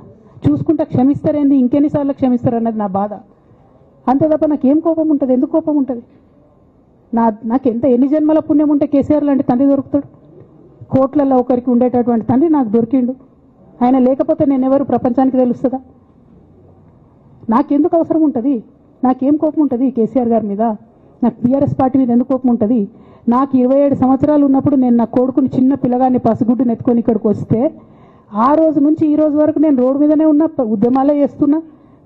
చూసుకుంటా క్షమిస్తారేంది ఇంకెన్నిసార్లు క్షమిస్తారు అన్నది నా బాధ. అంతే తప్ప నాకేం కోపం ఉంటుంది? ఎందుకు కోపం ఉంటుంది? నాకెంత ఎన్ని జన్మల పుణ్యం ఉంటే కేసీఆర్ లాంటి తండ్రి దొరుకుతాడు? కోట్లలో ఒకరికి ఉండేటటువంటి తండ్రి నాకు దొరికిండు. ఆయన లేకపోతే నేనెవరు ప్రపంచానికి తెలుస్తుందా? నాకెందుకు అవసరం ఉంటుంది? నాకేం కోపం ఉంటుంది కేసీఆర్ గారి మీద? నాకు బీఆర్ఎస్ పార్టీ మీద ఎందుకు కోపం ఉంటుంది? నాకు 27 సంవత్సరాలు ఉన్నప్పుడు నేను నా కొడుకుని చిన్న పిల్లగాన్ని పసిగుడ్డుని ఎత్తుకొని ఇక్కడికి వస్తే, ఆ రోజు నుంచి ఈ రోజు వరకు నేను రోడ్డు మీదనే ఉన్నా, ఉద్యమాలే చేస్తున్నా,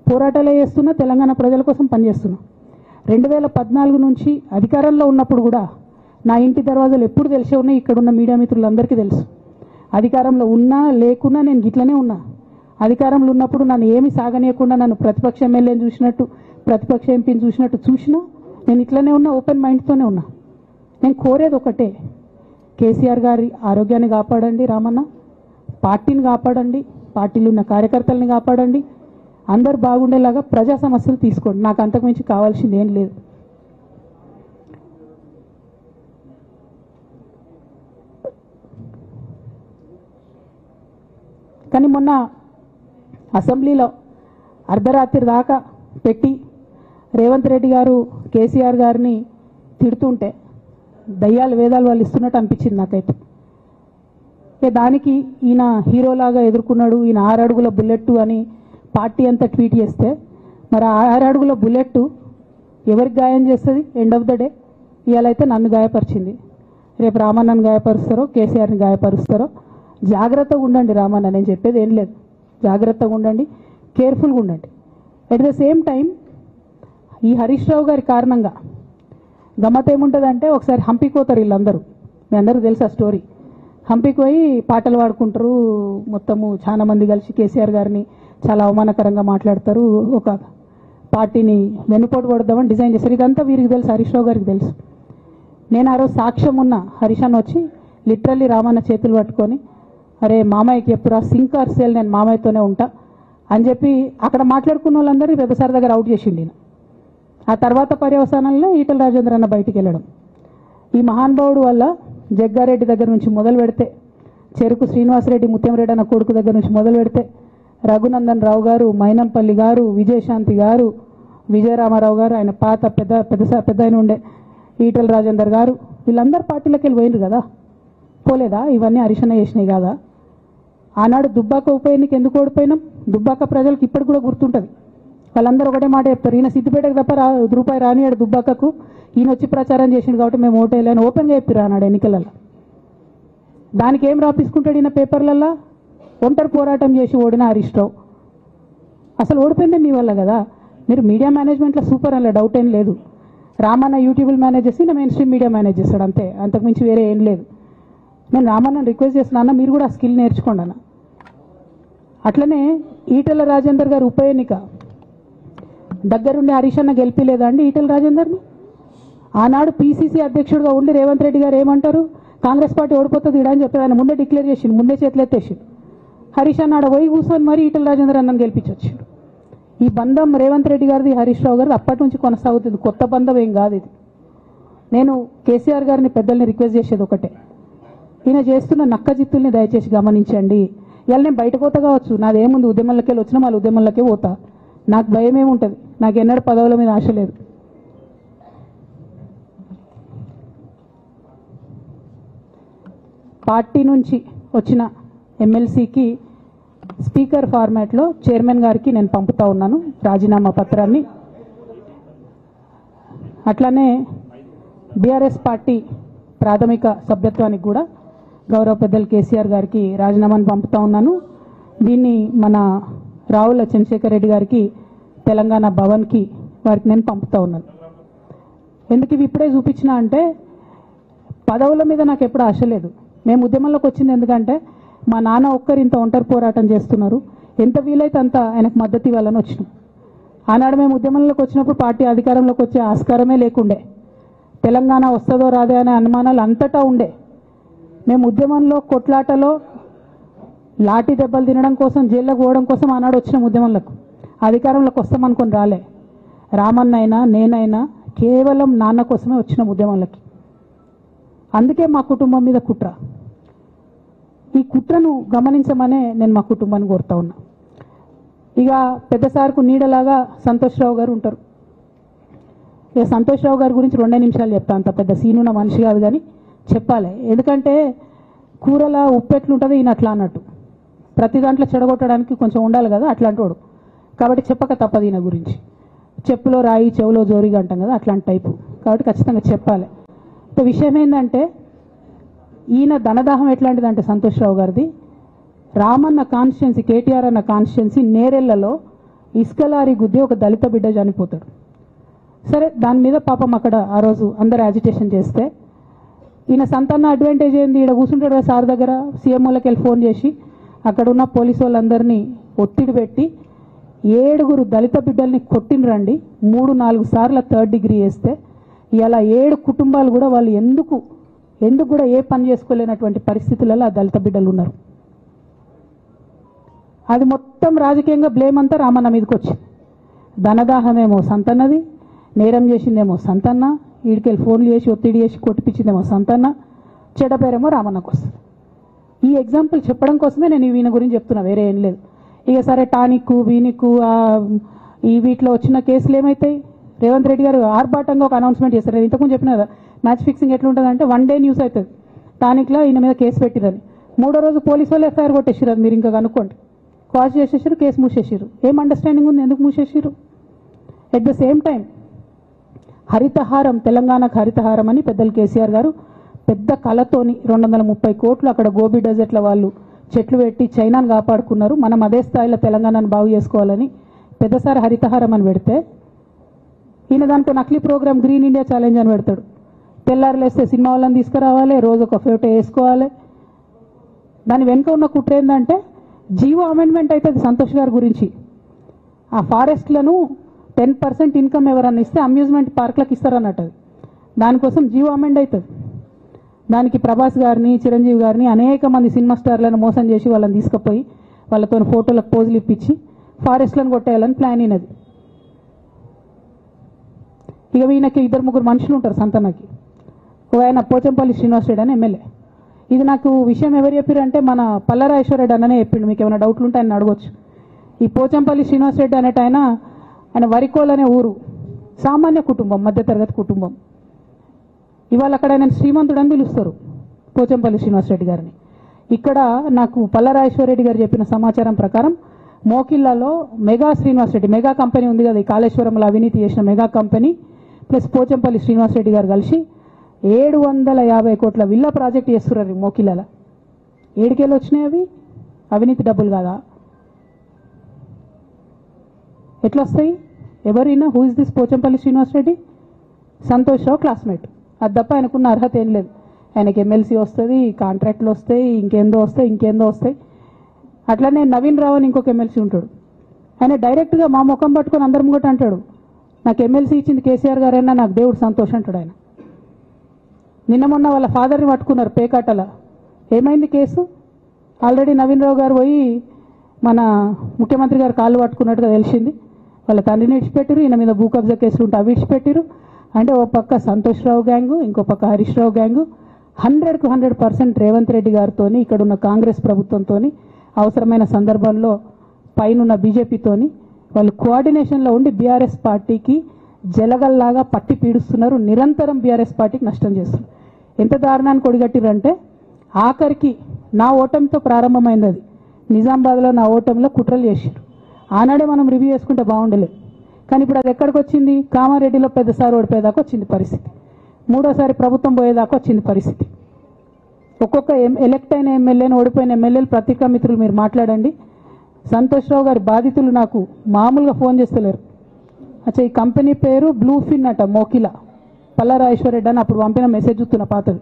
పోరాటాలే చేస్తున్నా, తెలంగాణ ప్రజల కోసం పనిచేస్తున్నా. 2014 నుంచి అధికారంలో ఉన్నప్పుడు కూడా నా ఇంటి దర్వాజాలు ఎప్పుడు తెలిసే ఉన్నాయి, ఇక్కడున్న మీడియా మిత్రులందరికీ తెలుసు. అధికారంలో ఉన్నా లేకున్నా నేను గిట్లనే ఉన్నా. అధికారంలో ఉన్నప్పుడు నన్ను ఏమి సాగనీయకుండా నన్ను ప్రతిపక్ష ఎమ్మెల్యేని చూసినట్టు, ప్రతిపక్ష ఎంపీని చూసినా నేను ఇట్లనే ఉన్నా, ఓపెన్ మైండ్తోనే ఉన్నా. నేను కోరేది ఒకటే, కేసీఆర్ గారి ఆరోగ్యాన్ని కాపాడండి రామన్న, పార్టీని కాపాడండి, పార్టీలో ఉన్న కార్యకర్తల్ని కాపాడండి, అందరు బాగుండేలాగా ప్రజా సమస్యలు తీసుకోండి. నాకు అంతకుమించి కావాల్సింది ఏం లేదు. కానీ మొన్న అసెంబ్లీలో అర్ధరాత్రి దాకా పెట్టి రేవంత్ రెడ్డి గారు కేసీఆర్ గారిని తిడుతుంటే దయ్యాలు వేదాలు వాళ్ళు ఇస్తున్నట్టు అనిపించింది నాకైతే. దానికి ఈయన హీరోలాగా ఎదుర్కొన్నాడు, ఈయన 6 అడుగుల బుల్లెట్ అని పార్టీ అంతా ట్వీట్ చేస్తే, మరి 6 అడుగుల బుల్లెట్ ఎవరికి గాయం చేస్తుంది? ఎండ్ ఆఫ్ ద డే ఇవాళ అయితే నన్ను గాయపరిచింది, రేపు రామన్నను గాయపరుస్తారో కేసీఆర్ని గాయపరుస్తారో. జాగ్రత్తగా ఉండండి రామన్న, నేను చెప్పేది ఏం లేదు, జాగ్రత్తగా ఉండండి, కేర్ఫుల్గా ఉండండి. అట్ ద సేమ్ టైం ఈ హరీష్ రావు గారి కారణంగా గమ్మత్ ఏముంటుందంటే, ఒకసారి హంపీకి పోతారు వీళ్ళందరూ, మీ అందరికీ తెలుసు ఆ స్టోరీ. హంపీకి పోయి పాటలు పాడుకుంటారు, మొత్తము చాలా మంది కలిసి కేసీఆర్ గారిని చాలా అవమానకరంగా మాట్లాడతారు, ఒక పార్టీని వెన్నుపోటు కొడదామని డిజైన్ చేశారు. ఇదంతా వీరికి తెలుసు, హరీష్ రావు గారికి తెలుసు. నేను ఆ రోజు సాక్ష్యం ఉన్న హరీష్ అన్న వచ్చి లిటరల్లీ రామన్న చేతులు పట్టుకొని, అరే మామయ్యకి ఎప్పుడా సింక్ ఆర్ సేల్, నేను మామయ్యతోనే ఉంటా అని చెప్పి అక్కడ మాట్లాడుకున్న వాళ్ళందరినీ పెద్దసారి దగ్గర అవుట్ చేసిండి. ఆ తర్వాత పర్యవసానంలో ఈటల రాజేంద్ర అన్న బయటికి వెళ్ళడం. ఈ మహానుభావుడు వల్ల జగ్గారెడ్డి దగ్గర నుంచి మొదలు పెడితే, చెరుకు శ్రీనివాసరెడ్డి ముత్యంరెడ్డి అన్న కొడుకు దగ్గర నుంచి మొదలు పెడితే, రఘునందన్ రావు గారు, మైనంపల్లి గారు, విజయశాంతి గారు, విజయరామారావు గారు, ఆయన పాత పెద్ద ఆయన ఉండే ఈటల రాజేందర్ గారు, వీళ్ళందరూ పార్టీలోకి వెళ్ళి పోయిండ్రు కదా, పోలేదా? ఇవన్నీ హరీషన్న చేసినాయి కాదా? ఆనాడు దుబ్బాక ఉప ఎన్నిక ఎందుకు ఓడిపోయినాం? దుబ్బాక ప్రజలకు ఇప్పటికి కూడా గుర్తుంటుంది. వాళ్ళందరూ ఒకటే మాట చెప్తారు, ఈయన సిద్దిపేటకు తప్ప రూపాయి రానియాడు దుబ్బాకకు, ఈయన వచ్చి ప్రచారం చేసిండు కాబట్టి మేము ఓటేయాలని ఓపెన్గా చెప్పారు ఆనాడు ఎన్నికలలో. దానికి ఏం రాపించుకుంటాడు ఈయన పేపర్లల్లో? ఒంటరి పోరాటం చేసి ఓడిన హరీష్ రావు. అసలు ఓడిపోయిందే మీ వల్ల కదా. మీరు మీడియా మేనేజ్మెంట్లో సూపర్, అలా డౌట్ ఏం లేదు. రామన్న యూట్యూబ్లు మేనేజ్ చేసి నా మెయిన్ స్ట్రీమ్ మీడియా మేనేజ్ చేస్తాడు, అంతే, అంతకుమించి వేరే ఏం లేదు. నేను రామన్నని రిక్వెస్ట్ చేస్తున్నా, మీరు కూడా ఆ స్కిల్ నేర్చుకోండి అన్న. అట్లనే ఈటల రాజేందర్ గారు ఉప ఎన్నిక దగ్గరుండి హరీష్ అన్న గెలిపిలేదా అండి ఈటల రాజేందర్ని? ఆనాడు పీసీసీ అధ్యక్షుడిగా ఉండి రేవంత్ రెడ్డి గారు ఏమంటారు, కాంగ్రెస్ పార్టీ ఓడిపోతుంది ఇడా అని చెప్పారు. ఆయన ముందే డిక్లేర్ చేసిండు, ముందే చేతులు ఎత్తేసిండు. హరీష్ అన్న ఆడ పోయి కూర్చొని మరి ఈటల రాజేందర్ అన్నని గెలిపించొచ్చాడు. ఈ బంధం రేవంత్ రెడ్డి గారిది హరీష్ రావు గారిది అప్పటి నుంచి కొనసాగుతుంది, కొత్త బంధం ఏం కాదు ఇది. నేను కేసీఆర్ గారిని పెద్దల్ని రిక్వెస్ట్ చేసేది ఒకటే, ఈయన చేస్తున్న నక్కజిత్తుల్ని దయచేసి గమనించండి. ఇవాళ నేను బయట పోతా కావచ్చు, నాదేముంది, ఉద్యమంలోకి వెళ్ళి వచ్చినా మళ్ళీ ఉద్యమంలోకే పోతా, నాకు భయం ఏముంటుంది, నాకు ఎన్నడూ పదవుల మీద ఆశ లేదు. పార్టీ నుంచి వచ్చిన ఎమ్మెల్సీకి స్పీకర్ ఫార్మాట్లో చైర్మన్ గారికి నేను పంపుతా ఉన్నాను రాజీనామా పత్రాన్ని. అట్లానే బీఆర్ఎస్ పార్టీ ప్రాథమిక సభ్యత్వానికి కూడా గౌరవ పెద్దలు కేసీఆర్ గారికి రాజీనామాను పంపుతా ఉన్నాను. దీన్ని మన రావుల చంద్రశేఖర్ రెడ్డి గారికి తెలంగాణ భవన్కి వారికి నేను పంపుతా ఉన్నాను. ఎందుకు ఇవి ఇప్పుడే చూపించిన అంటే, పదవుల మీద నాకు ఎప్పుడు ఆశ లేదు. మేము ఉద్యమంలోకి వచ్చింది ఎందుకంటే మా నాన్న ఒక్కరు ఇంత ఒంటరి పోరాటం చేస్తున్నారు, ఎంత వీలైతే అంత ఆయనకు మద్దతు ఇవ్వాలని వచ్చినాం. ఆనాడు మేము ఉద్యమంలోకి వచ్చినప్పుడు పార్టీ అధికారంలోకి వచ్చే ఆస్కారమే లేకుండే, తెలంగాణ వస్తుందో రాదే అనే అనుమానాలు అంతటా ఉండే. మేము ఉద్యమంలో కొట్లాటలో లాఠీ దెబ్బలు తినడం కోసం, జైల్లోకి పోవడం కోసం ఆనాడు వచ్చినాం ఉద్యమంలోకి. అధికారంలోకి వస్తామనుకొని రాలే. రామన్నైనా నేనైనా కేవలం నాన్న కోసమే వచ్చినాం ఉద్యమంలోకి. అందుకే మా కుటుంబం మీద కుట్ర. ఈ కుట్రను గమనించమనే నేను మా కుటుంబాన్ని కోరుతా ఉన్నా. ఇక పెద్ద సార్కు నీడలాగా సంతోష్ రావు గారు ఉంటారు. ఇక సంతోష్ రావు గారి గురించి 2 నిమిషాలు చెప్తా, అంత పెద్ద సీనున్న మనిషి కాదు కానీ చెప్పాలి. ఎందుకంటే కూరల ఉప్పు ఎట్లుంటుంది ఈయన అట్లా అన్నట్టు, ప్రతి దాంట్లో చెడగొట్టడానికి కొంచెం ఉండాలి కదా అట్లాంటి వాడు. కాబట్టి చెప్పక తప్పదు ఈయన గురించి. చెప్పులో రాయి చెవులో జోరిగా అంటాం కదా, అట్లాంటి టైపు. కాబట్టి ఖచ్చితంగా చెప్పాలి. విషయం ఏంటంటే, ఈయన ధనదాహం ఎట్లాంటిదంటే సంతోష్ రావు గారిది, రామన్న కాన్స్టిట్యున్సీ, కేటీఆర్ అన్న కాన్స్టిట్యున్సీ నేరెళ్లలో ఇసుకలారి గుద్ది ఒక దళిత బిడ్డ చనిపోతాడు. సరే, దాని మీద పాపం అక్కడ ఆ రోజు అందరు యాజిటేషన్ చేస్తే ఈయన సంతాన అడ్వాంటేజ్ ఏంది, ఈడ కూర్చుంటాడు కదా సార్ దగ్గర, సీఎం వాళ్ళకి వెళ్ళి ఫోన్ చేసి అక్కడ ఉన్న పోలీసు వాళ్ళందరినీ ఒత్తిడి పెట్టి 7 దళిత బిడ్డల్ని కొట్టినరండి. 3-4 సార్లు 3rd డిగ్రీ వేస్తే ఇలా 7 కుటుంబాలు కూడా వాళ్ళు ఎందుకు కూడా ఏ పని చేసుకోలేనటువంటి పరిస్థితులలో ఆ దళిత బిడ్డలు ఉన్నారు. అది మొత్తం రాజకీయంగా బ్లేమ్ అంతా రామన్న మీదకి వచ్చింది. ధనదాహమేమో సంతన్నది, నేరం చేసిందేమో సంతన్న, వీడికెళ్ళి ఫోన్లు చేసి ఒత్తిడి చేసి కొట్టిపించిందేమో సంతన్న, చెడ్డ పేరేమో రామన్నకు వస్తుంది. ఈ ఎగ్జాంపుల్ చెప్పడం కోసమే నేను ఈయన గురించి చెప్తున్నా, వేరే ఏం లేదు. ఇక సరే టానిక్ వీనిక్ ఈ వీటిలో వచ్చిన కేసులు ఏమవుతాయి, రేవంత్ రెడ్డి గారు ఆర్భాటంగా ఒక అనౌన్స్మెంట్ చేస్తారు. నేను ఇంతకుముందు చెప్పిన కదా మ్యాచ్ ఫిక్సింగ్ ఎట్లుంటుందంటే 1 డే న్యూస్ అవుతుంది, టానిక్లో ఈయన మీద కేసు పెట్టిరని, 3వ రోజు పోలీసు వాళ్ళు ఎఫ్ఐఆర్ కొట్టేసారు. అది మీరు ఇంకా కనుక్కోండి. కాజ్ చేసేసారు, కేసు మూసేసారు. ఏం అండర్స్టాండింగ్ ఉంది, ఎందుకు మూసేసారు? At the same time Harithaharam, తెలంగాణకు హరితహారం అని పెద్దలు కేసీఆర్ గారు పెద్ద కళతోని 230 కోట్లు అక్కడ గోబీ డెజర్ట్ల వాళ్ళు చెట్లు పెట్టి చైనాను కాపాడుకున్నారు. మనం అదే స్థాయిలో తెలంగాణను బాగు చేసుకోవాలని పెద్దసారి హరితహారం అని పెడితే ఈయన దానికి నకిలీ ప్రోగ్రామ్ గ్రీన్ ఇండియా ఛాలెంజ్ అని పెడతాడు. తెల్లారులేస్తే సినిమా వాళ్ళని తీసుకురావాలి, రోజు ఒక ఫోటో వేసుకోవాలి. దాని వెనుక ఉన్న కుట్ర ఏంటంటే జీవో అమెండ్మెంట్ అవుతుంది సంతోష్ గారి గురించి. ఆ ఫారెస్ట్లను 10% ఇన్కమ్ ఎవరన్నా ఇస్తే అమ్యూజ్మెంట్ పార్క్లకు ఇస్తారన్నట్టు. దానికోసం జీవో అమెండ్ అవుతుంది. దానికి ప్రభాస్ గారిని, చిరంజీవి గారిని, అనేక మంది సినిమా స్టార్లను మోసం చేసి వాళ్ళని తీసుకుపోయి వాళ్ళతో ఫోటోలకు పోజులు ఇప్పించి ఫారెస్ట్లను కొట్టేయాలని ప్లాన్ అయినది. ఇక ఈయనకి 2-3 మనుషులు ఉంటారు సంతనకి. ఆయన పోచంపల్లి శ్రీనివాస్ రెడ్డి అని ఎమ్మెల్యే. ఇది నాకు విషయం ఎవరు చెప్పారంటే మన పల్లరాజేశ్వర రెడ్డి అన్ననే చెప్పిండు. మీకు ఏమైనా డౌట్లు ఉంటే ఆయన అడగొచ్చు. ఈ పోచంపల్లి శ్రీనివాస్ రెడ్డి అనేట ఆయన వరికోల్ అనే ఊరు, సామాన్య కుటుంబం, మధ్యతరగతి కుటుంబం. ఇవాళ అక్కడ ఆయన శ్రీమంతుడు అని పిలుస్తారు పోచంపల్లి శ్రీనివాస్ రెడ్డి గారిని. ఇక్కడ నాకు పల్లరాజేశ్వర రెడ్డి గారు చెప్పిన సమాచారం ప్రకారం మోకిల్లాలో Mega Srinivas Reddy, Mega company ఉంది కదా, ఈ కాళేశ్వరంలో అవినీతి చేసిన Mega company plus Pochampally Srinivas Reddy garu కలిసి 750 కోట్ల విల్లా ప్రాజెక్ట్ చేస్తున్నారు మోకిల్లాల. ఏడుకేళ్ళు వచ్చినాయి అవి, అవినీతి డబ్బులు కాదా? ఎట్లా వస్తాయి? ఎవరైనా who is this Pochampally Srinivas Reddy? Santosh Rao classmate. అది తప్ప ఆయనకున్న అర్హత ఏం లేదు. ఆయనకి ఎమ్మెల్సీ వస్తుంది, కాంట్రాక్ట్లు వస్తాయి, ఇంకేందో వస్తాయి. అట్లనే నవీన్ రావు అని ఇంకొక ఎమ్మెల్సీ ఉంటాడు. ఆయన డైరెక్ట్గా మా ముఖం పట్టుకొని అందరం ముంగట అంటాడు, నాకు ఎమ్మెల్సీ ఇచ్చింది కేసీఆర్ గారైనా నాకు దేవుడు సంతోష్ అంటాడు ఆయన. నిన్న మొన్న వాళ్ళ ఫాదర్ని పట్టుకున్నారు పేకాటల. ఏమైంది కేసు? ఆల్రెడీ నవీన్ రావు గారు పోయి మన ముఖ్యమంత్రి గారు కాళ్ళు పట్టుకున్నట్టుగా తెలిసింది. వాళ్ళ తండ్రిని ఇడిచిపెట్టారు, ఈయన మీద భూ కబ్జా కేసులు ఉంటే అవి ఇడిచిపెట్టారు. అంటే ఓ పక్క సంతోష్ రావు గ్యాంగు, ఇంకో పక్క హరీష్ రావు గ్యాంగు 100కు 100% రేవంత్ రెడ్డి గారితో, ఇక్కడ ఉన్న కాంగ్రెస్ ప్రభుత్వంతో, అవసరమైన సందర్భంలో పైన బీజేపీతోని వాళ్ళు కోఆర్డినేషన్లో ఉండి బీఆర్ఎస్ పార్టీకి జలగల్లాగా పట్టి పీడుస్తున్నారు. నిరంతరం బీఆర్ఎస్ పార్టీకి నష్టం చేస్తున్నారు. ఎంత దారుణానికి ఒడిగట్టిరంటే ఆఖరికి నా ఓటమితో ప్రారంభమైంది అది. నిజామాబాద్లో నా ఓటమిలో కుట్రలు చేశారు. ఆనాడే మనం రివ్యూ చేసుకుంటే బాగుండలేదు. కానీ ఇప్పుడు అది ఎక్కడికి వచ్చింది? కామారెడ్డిలో పెద్దసారి ఓడిపోయేదాకా వచ్చింది పరిస్థితి. 3వసారి ప్రభుత్వం పోయేదాకా వచ్చింది పరిస్థితి. ఒక్కొక్క ఎలక్ట్ అయిన ఎమ్మెల్యేను, ఓడిపోయిన ఎమ్మెల్యేలు పత్రికా మిత్రులు మీరు మాట్లాడండి. సంతోష్ రావు గారి బాధితులు నాకు మామూలుగా ఫోన్ చేస్తలేరు. అచ్చా ఈ కంపెనీ పేరు బ్లూఫిన్ అట, మోకిలా. పల్లరాజేశ్వర రెడ్డి అని అప్పుడు పంపిన మెసేజ్ చూస్తున్న పాతది,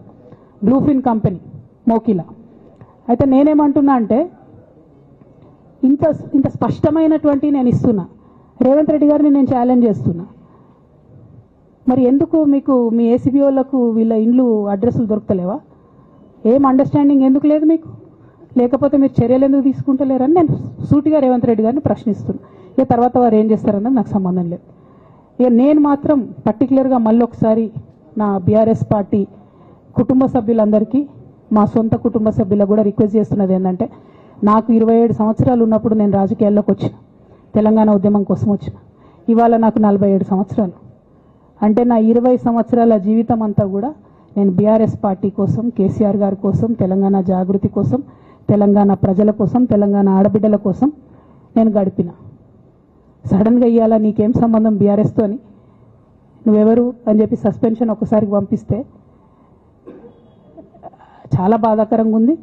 బ్లూఫిన్ కంపెనీ మోకిలా. అయితే నేనేమంటున్నా అంటే ఇంత స్పష్టమైనటువంటి నేను ఇస్తున్నా, రేవంత్ రెడ్డి గారిని నేను ఛాలెంజ్ చేస్తున్నా. మరి ఎందుకు మీకు మీ ఏసీబీ వాళ్ళకు వీళ్ళ ఇండ్లు అడ్రస్లు దొరుకుతలేవా? ఏం అండర్స్టాండింగ్ ఎందుకు లేదు మీకు? లేకపోతే మీరు చర్యలు ఎందుకు తీసుకుంటలేరని నేను సూటిగా రేవంత్ రెడ్డి గారిని ప్రశ్నిస్తున్నా. ఇక తర్వాత వారు ఏం చేస్తారన్నది నాకు సంబంధం లేదు. ఇక నేను మాత్రం పర్టికులర్గా మళ్ళీ ఒకసారి నా బీఆర్ఎస్ పార్టీ కుటుంబ సభ్యులందరికీ, మా సొంత కుటుంబ సభ్యులకు కూడా రిక్వెస్ట్ చేస్తున్నది ఏంటంటే, నాకు 27 సంవత్సరాలు ఉన్నప్పుడు నేను రాజకీయాల్లోకి వచ్చిన, తెలంగాణ ఉద్యమం కోసం వచ్చిన. ఇవాళ నాకు 47 సంవత్సరాలు. అంటే నా 20 సంవత్సరాల జీవితం అంతా కూడా నేను బీఆర్ఎస్ పార్టీ కోసం, కేసీఆర్ గారి కోసం, తెలంగాణ జాగృతి కోసం, తెలంగాణ ప్రజల కోసం, తెలంగాణ ఆడబిడ్డల కోసం నేను గడిపిన. సడన్గా ఇవాళ నీకేం సంబంధం బీఆర్ఎస్తో అని, నువ్వెవరు అని చెప్పి సస్పెన్షన్ ఒకసారికి పంపిస్తే చాలా బాధాకరంగా ఉంది.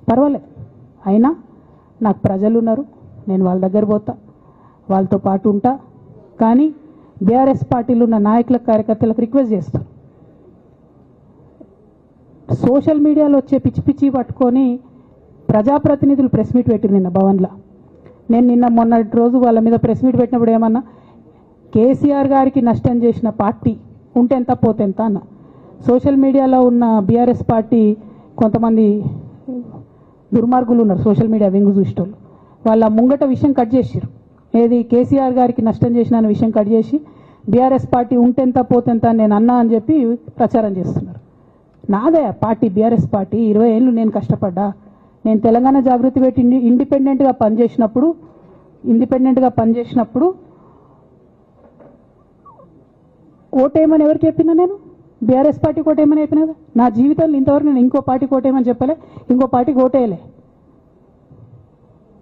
పర్వాలేదు, అయినా నాకు ప్రజలు ఉన్నారు, నేను వాళ్ళ దగ్గర పోతా, వాళ్ళతో పాటు ఉంటా. కానీ బీఆర్ఎస్ పార్టీలో ఉన్న నాయకులకు, కార్యకర్తలకు రిక్వెస్ట్ చేస్తాను, సోషల్ మీడియాలో వచ్చే పిచ్చి పిచ్చి పట్టుకొని ప్రజాప్రతినిధులు ప్రెస్ మీట్ పెట్టింది నిన్న భవన్లో. నేను నిన్న మొన్నటి రోజు వాళ్ళ మీద ప్రెస్ మీట్ పెట్టినప్పుడు ఏమన్నా, కేసీఆర్ గారికి నష్టం చేసిన పార్టీ ఉంటే ఎంత పోతే ఎంత అన్న. సోషల్ మీడియాలో ఉన్న బీఆర్ఎస్ పార్టీ కొంతమంది దుర్మార్గులు ఉన్నారు, సోషల్ మీడియా వింగు చూసేటోళ్ళు. వాళ్ళ ముంగట విషయం కట్ చేసిరు, ఏది కేసీఆర్ గారికి నష్టం చేసిన అనే విషయం కట్ చేసి బీఆర్ఎస్ పార్టీ ఉంటెంత పోతెంత నేను అన్నా అని చెప్పి ప్రచారం చేస్తున్నారు. నాదే పార్టీ బీఆర్ఎస్ పార్టీ, 20 ఏళ్ళు నేను కష్టపడ్డా. నేను తెలంగాణ జాగృతి పెట్టి ఇండిపెండెంట్గా పనిచేసినప్పుడు ఓటేయమని ఎవరికి చెప్పినా? నేను బీఆర్ఎస్ పార్టీకి ఓటేయమని చెప్పినా కదా. నా జీవితంలో ఇంతవరకు నేను ఇంకో పార్టీకి ఓటేయమని చెప్పలే, ఇంకో పార్టీకి ఓటేయలే.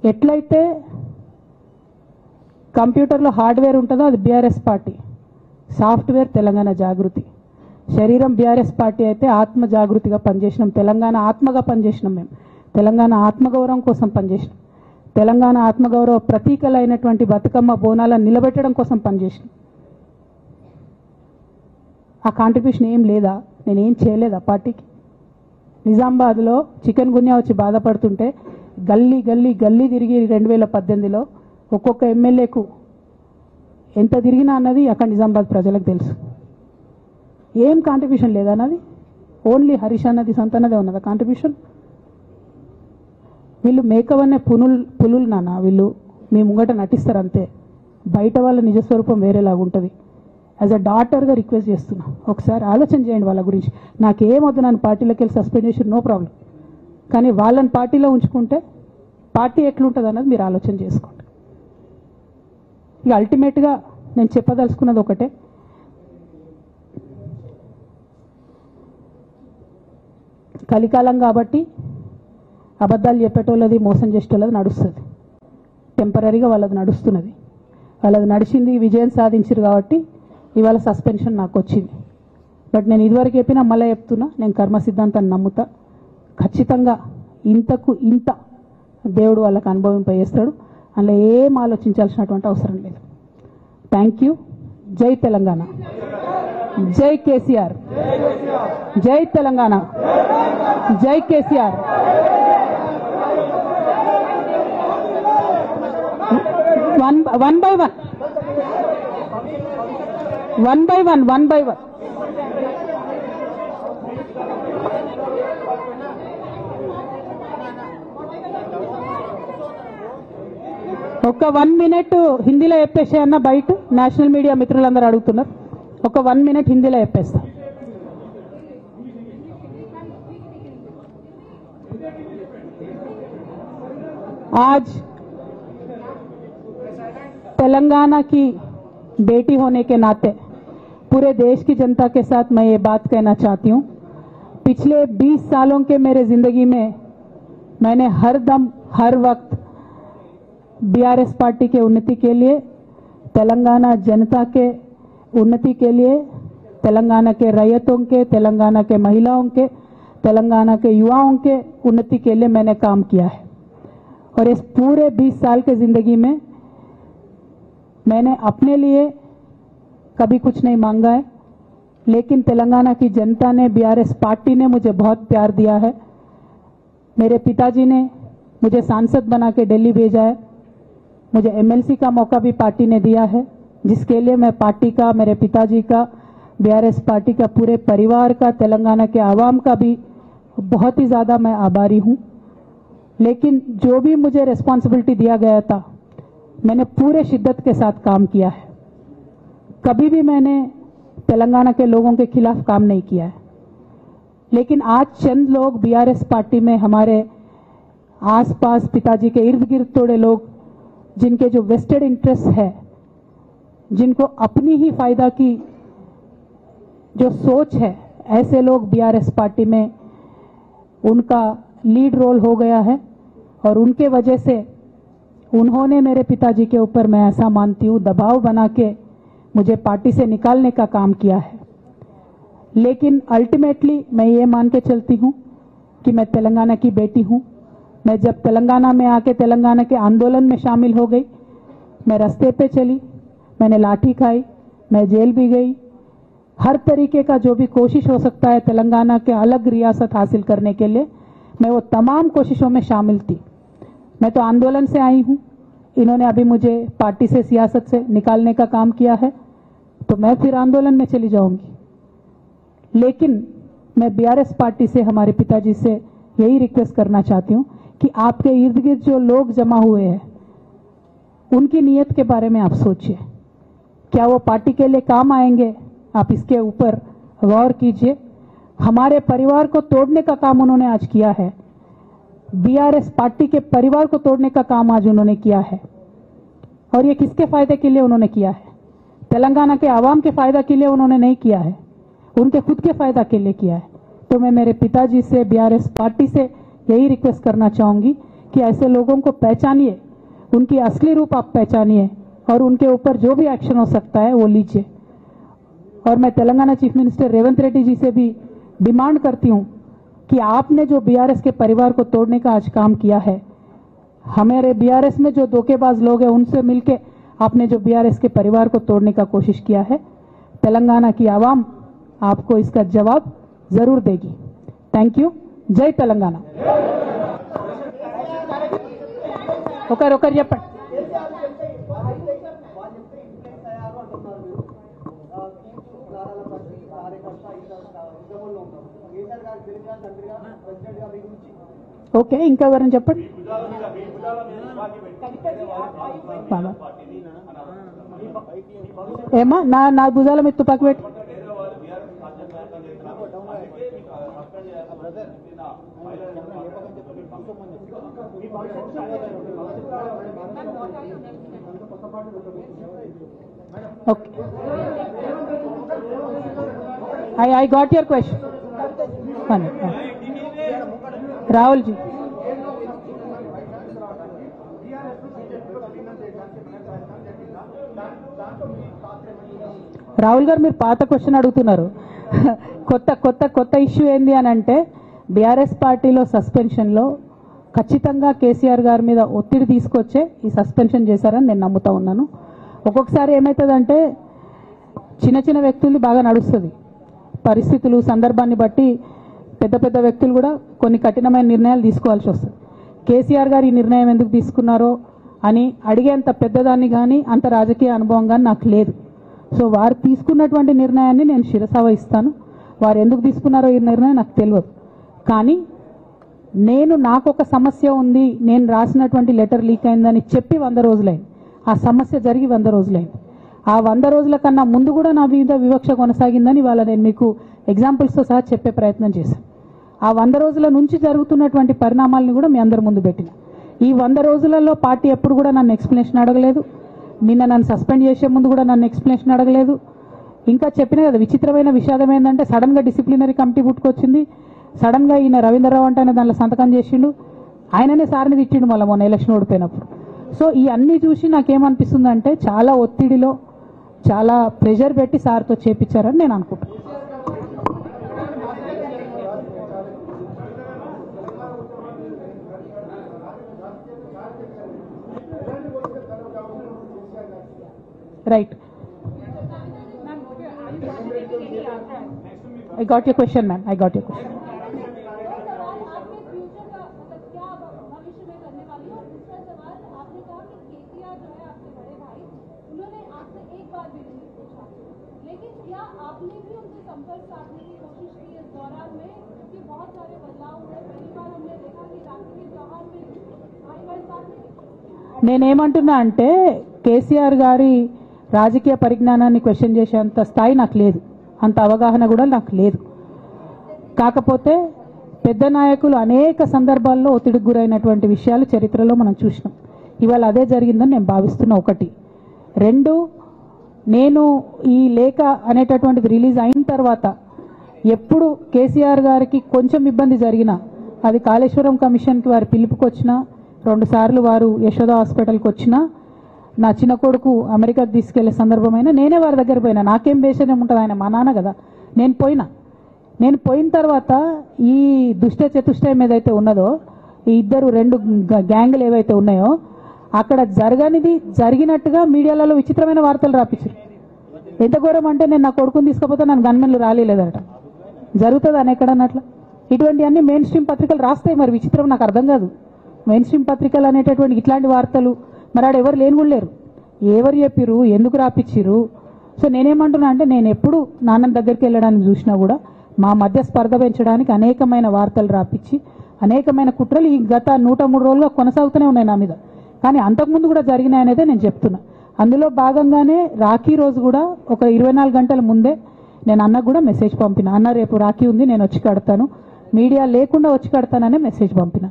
ఎట్లయితే కంప్యూటర్లో హార్డ్వేర్ ఉంటుందో అది బీఆర్ఎస్ పార్టీ, సాఫ్ట్వేర్ తెలంగాణ జాగృతి. శరీరం బీఆర్ఎస్ పార్టీ అయితే ఆత్మ జాగృతిగా పనిచేసినాం, తెలంగాణ ఆత్మగా పనిచేసినాం. మేము తెలంగాణ ఆత్మగౌరవం కోసం పనిచేసినాం, తెలంగాణ ఆత్మగౌరవ ప్రతీకలైనటువంటి బతుకమ్మ బోనాలను నిలబెట్టడం కోసం పనిచేసినాం. ఆ కాంట్రిబ్యూషన్ ఏం లేదా? నేనేం చేయలేదా పార్టీకి? నిజామాబాద్లో చికెన్ గున్యా వచ్చి బాధపడుతుంటే గల్లీ గల్లీ గల్లీ తిరిగి 2018లో ఒక్కొక్క ఎమ్మెల్యేకు ఎంత తిరిగినా అన్నది అక్కడ నిజామాబాద్ ప్రజలకు తెలుసు. ఏం కాంట్రిబ్యూషన్ లేదా అన్నది? ఓన్లీ హరీష్ అన్నది సంతన్నదే ఉన్నదా కాంట్రిబ్యూషన్? వీళ్ళు మేకవన్నే పులులు నాన్న, వీళ్ళు మీ ముంగట నటిస్తారు అంతే. బయట వాళ్ళ నిజస్వరూపం వేరేలాగా ఉంటుంది. యాజ్ అ డాటర్గా రిక్వెస్ట్ చేస్తున్నా, ఒకసారి ఆలోచన చేయండి వాళ్ళ గురించి. నాకేమొద్దు, నన్ను పార్టీలోకి వెళ్ళి సస్పెండ్ చేసి నో ప్రాబ్లం, కానీ వాళ్ళని పార్టీలో ఉంచుకుంటే పార్టీ ఎట్లుంటుంది అన్నది మీరు ఆలోచన చేసుకోండి. ఇక అల్టిమేట్గా నేను చెప్పదలుచుకున్నది ఒకటే, కలికాలం కాబట్టి అబద్ధాలు చెప్పేటోళ్ళది మోసం చేసేటోళ్ళది నడుస్తుంది. టెంపరీగా వాళ్ళది నడుస్తున్నది, వాళ్ళది నడిచింది, విజయం సాధించారు కాబట్టి ఇవాళ సస్పెన్షన్ నాకు వచ్చింది. బట్ నేను ఇదివరకు చెప్పినా మళ్ళీ చెప్తున్నా, నేను కర్మ సిద్ధాంతాన్ని నమ్ముతా. ఖచ్చితంగా ఇంతకు ఇంత దేవుడు వాళ్ళకి అనుభవింపజేస్తాడు, అందులో ఏం ఆలోచించాల్సినటువంటి అవసరం లేదు. Thank you. జై తెలంగాణ, జై కేసీఆర్, జై తెలంగాణ, జై కేసీఆర్. One by one. ఒక 1 minute హిందీలో చెప్పేసే అన్న, బయట నేషనల్ మీడియా మిత్రులందరూ అడుగుతున్నారు. ఒక 1 minute హిందీలో చెప్పేస్తా. आज तेलंगाना की बेटी होने के नाते पूरे देश की जनता के साथ मैं ये बात कहना चाहती हूँ, पिछले 20 सालों के मेरे जिंदगी में मैंने हर दम हर वक्त बीआरएस पार्टी के उन्नति के लिए, तेलंगाना जनता के उन्नति के लिए, तेलंगाना के रैयतों के, तेलंगाना के महिलाओं के, तेलंगाना के युवाओं के उन्नति के लिए मैंने काम किया है. और इस पूरे 20 साल के जिंदगी में मैंने अपने लिए कभी कुछ नहीं मांगा है, लेकिन तेलंगाना की जनता ने, बीआरएस पार्टी ने मुझे बहुत प्यार दिया है. मेरे पिताजी ने मुझे सांसद बना के दिल्ली भेजा है, मुझे एमएलसी का मौका भी पार्टी ने दिया है, जिसके लिए मैं पार्टी का, मेरे पिताजी का, बीआरएस पार्टी का, पूरे परिवार का, तेलंगाना के आवाम का भी बहुत ही ज़्यादा मैं आभारी हूँ. लेकिन जो भी मुझे रिस्पॉन्सिबिलिटी दिया गया था, मैंने पूरे शिद्दत के साथ काम किया है. कभी भी मैंने तेलंगाना के लोगों के खिलाफ काम नहीं किया है. लेकिन आज चंद लोग बीआरएस पार्टी में, हमारे आसपास पिताजी के इर्द गिर्द थोड़े लोग, जिनके जो वेस्टेड इंटरेस्ट है, जिनको अपनी ही फायदा की जो सोच है, ऐसे लोग बीआरएस पार्टी में उनका लीड रोल हो गया है. और उनके वजह से उन्होंने मेरे पिताजी के ऊपर, मैं ऐसा मानती हूँ, दबाव बना के मुझे पार्टी से निकालने का काम किया है. लेकिन अल्टीमेटली मैं ये मान के चलती हूँ कि मैं तेलंगाना की बेटी हूँ. मैं जब तेलंगाना में आके तेलंगाना के आंदोलन में शामिल हो गई, मैं रास्ते पे चली, मैंने लाठी खाई, मैं जेल भी गई, हर तरीके का जो भी कोशिश हो सकता है तेलंगाना के अलग रियासत हासिल करने के लिए मैं वो तमाम कोशिशों में शामिल थी। मैं तो आंदोलन से आई हूँ, इन्होंने अभी मुझे पार्टी से सियासत से निकालने का काम किया है, तो मैं फिर आंदोलन में चली जाऊंगी। लेकिन मैं बीआरएस पार्टी से, हमारे पिताजी से यही रिक्वेस्ट करना चाहती हूँ कि आपके इर्द गिर्द जो लोग जमा हुए हैं उनकी नीयत के बारे में आप सोचिए, क्या वो पार्टी के लिए काम आएंगे? आप इसके ऊपर गौर कीजिए। हमारे परिवार को तोड़ने का काम उन्होंने आज किया है, बीआरएस पार्टी के परिवार को तोड़ने का काम आज उन्होंने किया है। और ये किसके फायदे के लिए उन्होंने किया है? तेलंगाना के आवाम के फायदा के लिए उन्होंने नहीं किया है, उनके खुद के फायदा के लिए किया है। तो मैं मेरे पिताजी से, बीआरएस पार्टी से यही रिक्वेस्ट करना चाहूंगी कि ऐसे लोगों को पहचानिए, उनकी असली रूप आप पहचानिए और उनके ऊपर जो भी एक्शन हो सकता है वो लीजिए। और मैं तेलंगाना चीफ मिनिस्टर रेवंत रेड्डी जी से भी डिमांड करती हूं कि आपने जो बीआरएस के परिवार को तोड़ने का आज काम किया है, हमारे बीआरएस में जो धोखेबाज लोग हैं उनसे मिलके आपने जो बीआरएस के परिवार को तोड़ने का कोशिश किया है, तेलंगाना की आवाम आपको इसका जवाब जरूर देगी। Thank you. जय तेलंगाना। ఒకరు చెప్పండి. ఓకే, ఇంకా ఎవరైనా చెప్పండి. ఏమా నా భుజాల మీద తుపాకి పెట్టి Okay. I got your question. Rahul ji. Rahul గారు మీరు పాత క్వశ్చన్ అడుగుతున్నారు. కొత్త ఇష్యూ ఏంది అని అంటే బీఆర్ఎస్ పార్టీలో సస్పెన్షన్లో ఖచ్చితంగా కేసీఆర్ గారి మీద ఒత్తిడి తీసుకొచ్చే ఈ సస్పెన్షన్ చేశారని నేను నమ్ముతా ఉన్నాను. ఒక్కొక్కసారి ఏమవుతుందంటే చిన్న వ్యక్తులు బాగా నడుస్తుంది, పరిస్థితులు సందర్భాన్ని బట్టి పెద్ద వ్యక్తులు కూడా కొన్ని కఠినమైన నిర్ణయాలు తీసుకోవాల్సి వస్తుంది. కేసీఆర్ గారు ఈ నిర్ణయం ఎందుకు తీసుకున్నారో అని అడిగేంత పెద్దదాన్ని కానీ అంత రాజకీయ అనుభవం కానీ నాకు లేదు. సో వారు తీసుకున్నటువంటి నిర్ణయాన్ని నేను శిరసావహిస్తాను. వారు ఎందుకు తీసుకున్నారో ఈ నిర్ణయం నాకు తెలియదు. కానీ నాకు ఒక సమస్య ఉంది, నేను రాసినటువంటి లెటర్ లీక్ అయిందని చెప్పి 100 రోజులైంది. ఆ సమస్య జరిగి 100 రోజులైంది. ఆ 100 రోజుల కన్నా ముందు కూడా నా మీద వివక్ష కొనసాగిందని వాళ్ళ నేను మీకు ఎగ్జాంపుల్స్తో సహా చెప్పే ప్రయత్నం చేశాను. ఆ 100 రోజుల నుంచి జరుగుతున్నటువంటి పరిణామాలను కూడా మీ అందరి ముందు పెట్టిన. ఈ 100 రోజులలో పార్టీ ఎప్పుడు కూడా నన్ను ఎక్స్ప్లెనేషన్ అడగలేదు. నిన్న నన్ను సస్పెండ్ చేసే ముందు కూడా నన్ను ఎక్స్ప్లెనేషన్ అడగలేదు. ఇంకా చెప్పిన కదా, విచిత్రమైన విషాదం ఏంటంటే సడన్గా డిసిప్లినరీ కమిటీ పుట్టుకొచ్చింది. సడన్గా ఈయన రవీంద్రరావు అంటే దానిలో సంతకం చేసిండు, ఆయననే సార్ని తిట్టిండు మళ్ళీ మొన్న ఎలక్షన్ ఓడిపోయినప్పుడు. సో ఈ అన్నీ చూసి నాకేమనిపిస్తుందంటే చాలా ఒత్తిడిలో చాలా ప్రెషర్ పెట్టి సార్తో చేపించారని నేను అనుకుంటున్నాను. Right. I got your question, ma'am. I got your question. నేనేమంటున్నా అంటే కేసీఆర్ గారి రాజకీయ పరిజ్ఞానాన్ని క్వశ్చన్ చేసేంత స్థాయి నాకు లేదు, అంత అవగాహన కూడా నాకు లేదు. కాకపోతే పెద్ద నాయకులు అనేక సందర్భాల్లో ఒత్తిడికి గురైనటువంటి విషయాలు చరిత్రలో మనం చూసినాం. ఇవాళ అదే జరిగిందని నేను భావిస్తున్నా. 1. 2, నేను ఈ లేఖ అనేటటువంటిది రిలీజ్ అయిన తర్వాత ఎప్పుడు కేసీఆర్ గారికి కొంచెం ఇబ్బంది జరిగినా, అది కాళేశ్వరం కమిషన్కి వారు పిలుపుకొచ్చినా, 2 సార్లు వారు యశోద హాస్పిటల్కి వచ్చినా, నా చిన్న కొడుకు అమెరికాకు తీసుకెళ్లే సందర్భమైనా నేనే వారి దగ్గర పోయినా. నాకేం బేషనే ఉంటుంది, ఆయన మా నాన్న కదా. నేను పోయిన తర్వాత ఈ దుష్ట చతుష్టయం ఏదైతే ఉన్నదో, ఈ 2 గ్యాంగులు ఏవైతే ఉన్నాయో అక్కడ జరిగినట్టుగా మీడియాలలో విచిత్రమైన వార్తలు రాపించారు. ఎంత ఘోరం అంటే నేను నా కొడుకుని తీసుకపోతే నన్ను గన్మెన్లు రాలేదట. జరుగుతుంది అని ఎక్కడన్నట్ల. ఇటువంటివన్నీ మెయిన్ స్ట్రీమ్ పత్రికలు రాస్తాయి. మరి విచిత్రం నాకు అర్థం కాదు. మెయిన్ స్ట్రీమ్ పత్రికలు అనేటటువంటి ఇట్లాంటి వార్తలు మరి ఆడ ఎవరు లేని కూడా లేరు. ఎవరు చెప్పిరు, ఎందుకు రాపిచ్చిరు? సో నేనేమంటున్నా అంటే, నేను ఎప్పుడు నాన్న దగ్గరికి వెళ్ళడానికి చూసినా కూడా మా మధ్య స్పర్ధ పెంచడానికి అనేకమైన వార్తలు రాపిచ్చి అనేకమైన కుట్రలు ఈ గత 103 రోజులుగా కొనసాగుతూనే ఉన్నాయి నా మీద. కానీ అంతకుముందు కూడా జరిగినాయనేదే నేను చెప్తున్నా. అందులో భాగంగానే రాఖీ రోజు కూడా ఒక 24 గంటల ముందే నేను అన్నకు కూడా మెసేజ్ పంపిన. అన్న రేపు రాఖీ ఉంది, నేను వచ్చి కడతాను, మీడియా లేకుండా వచ్చి కడతాననే మెసేజ్ పంపిన.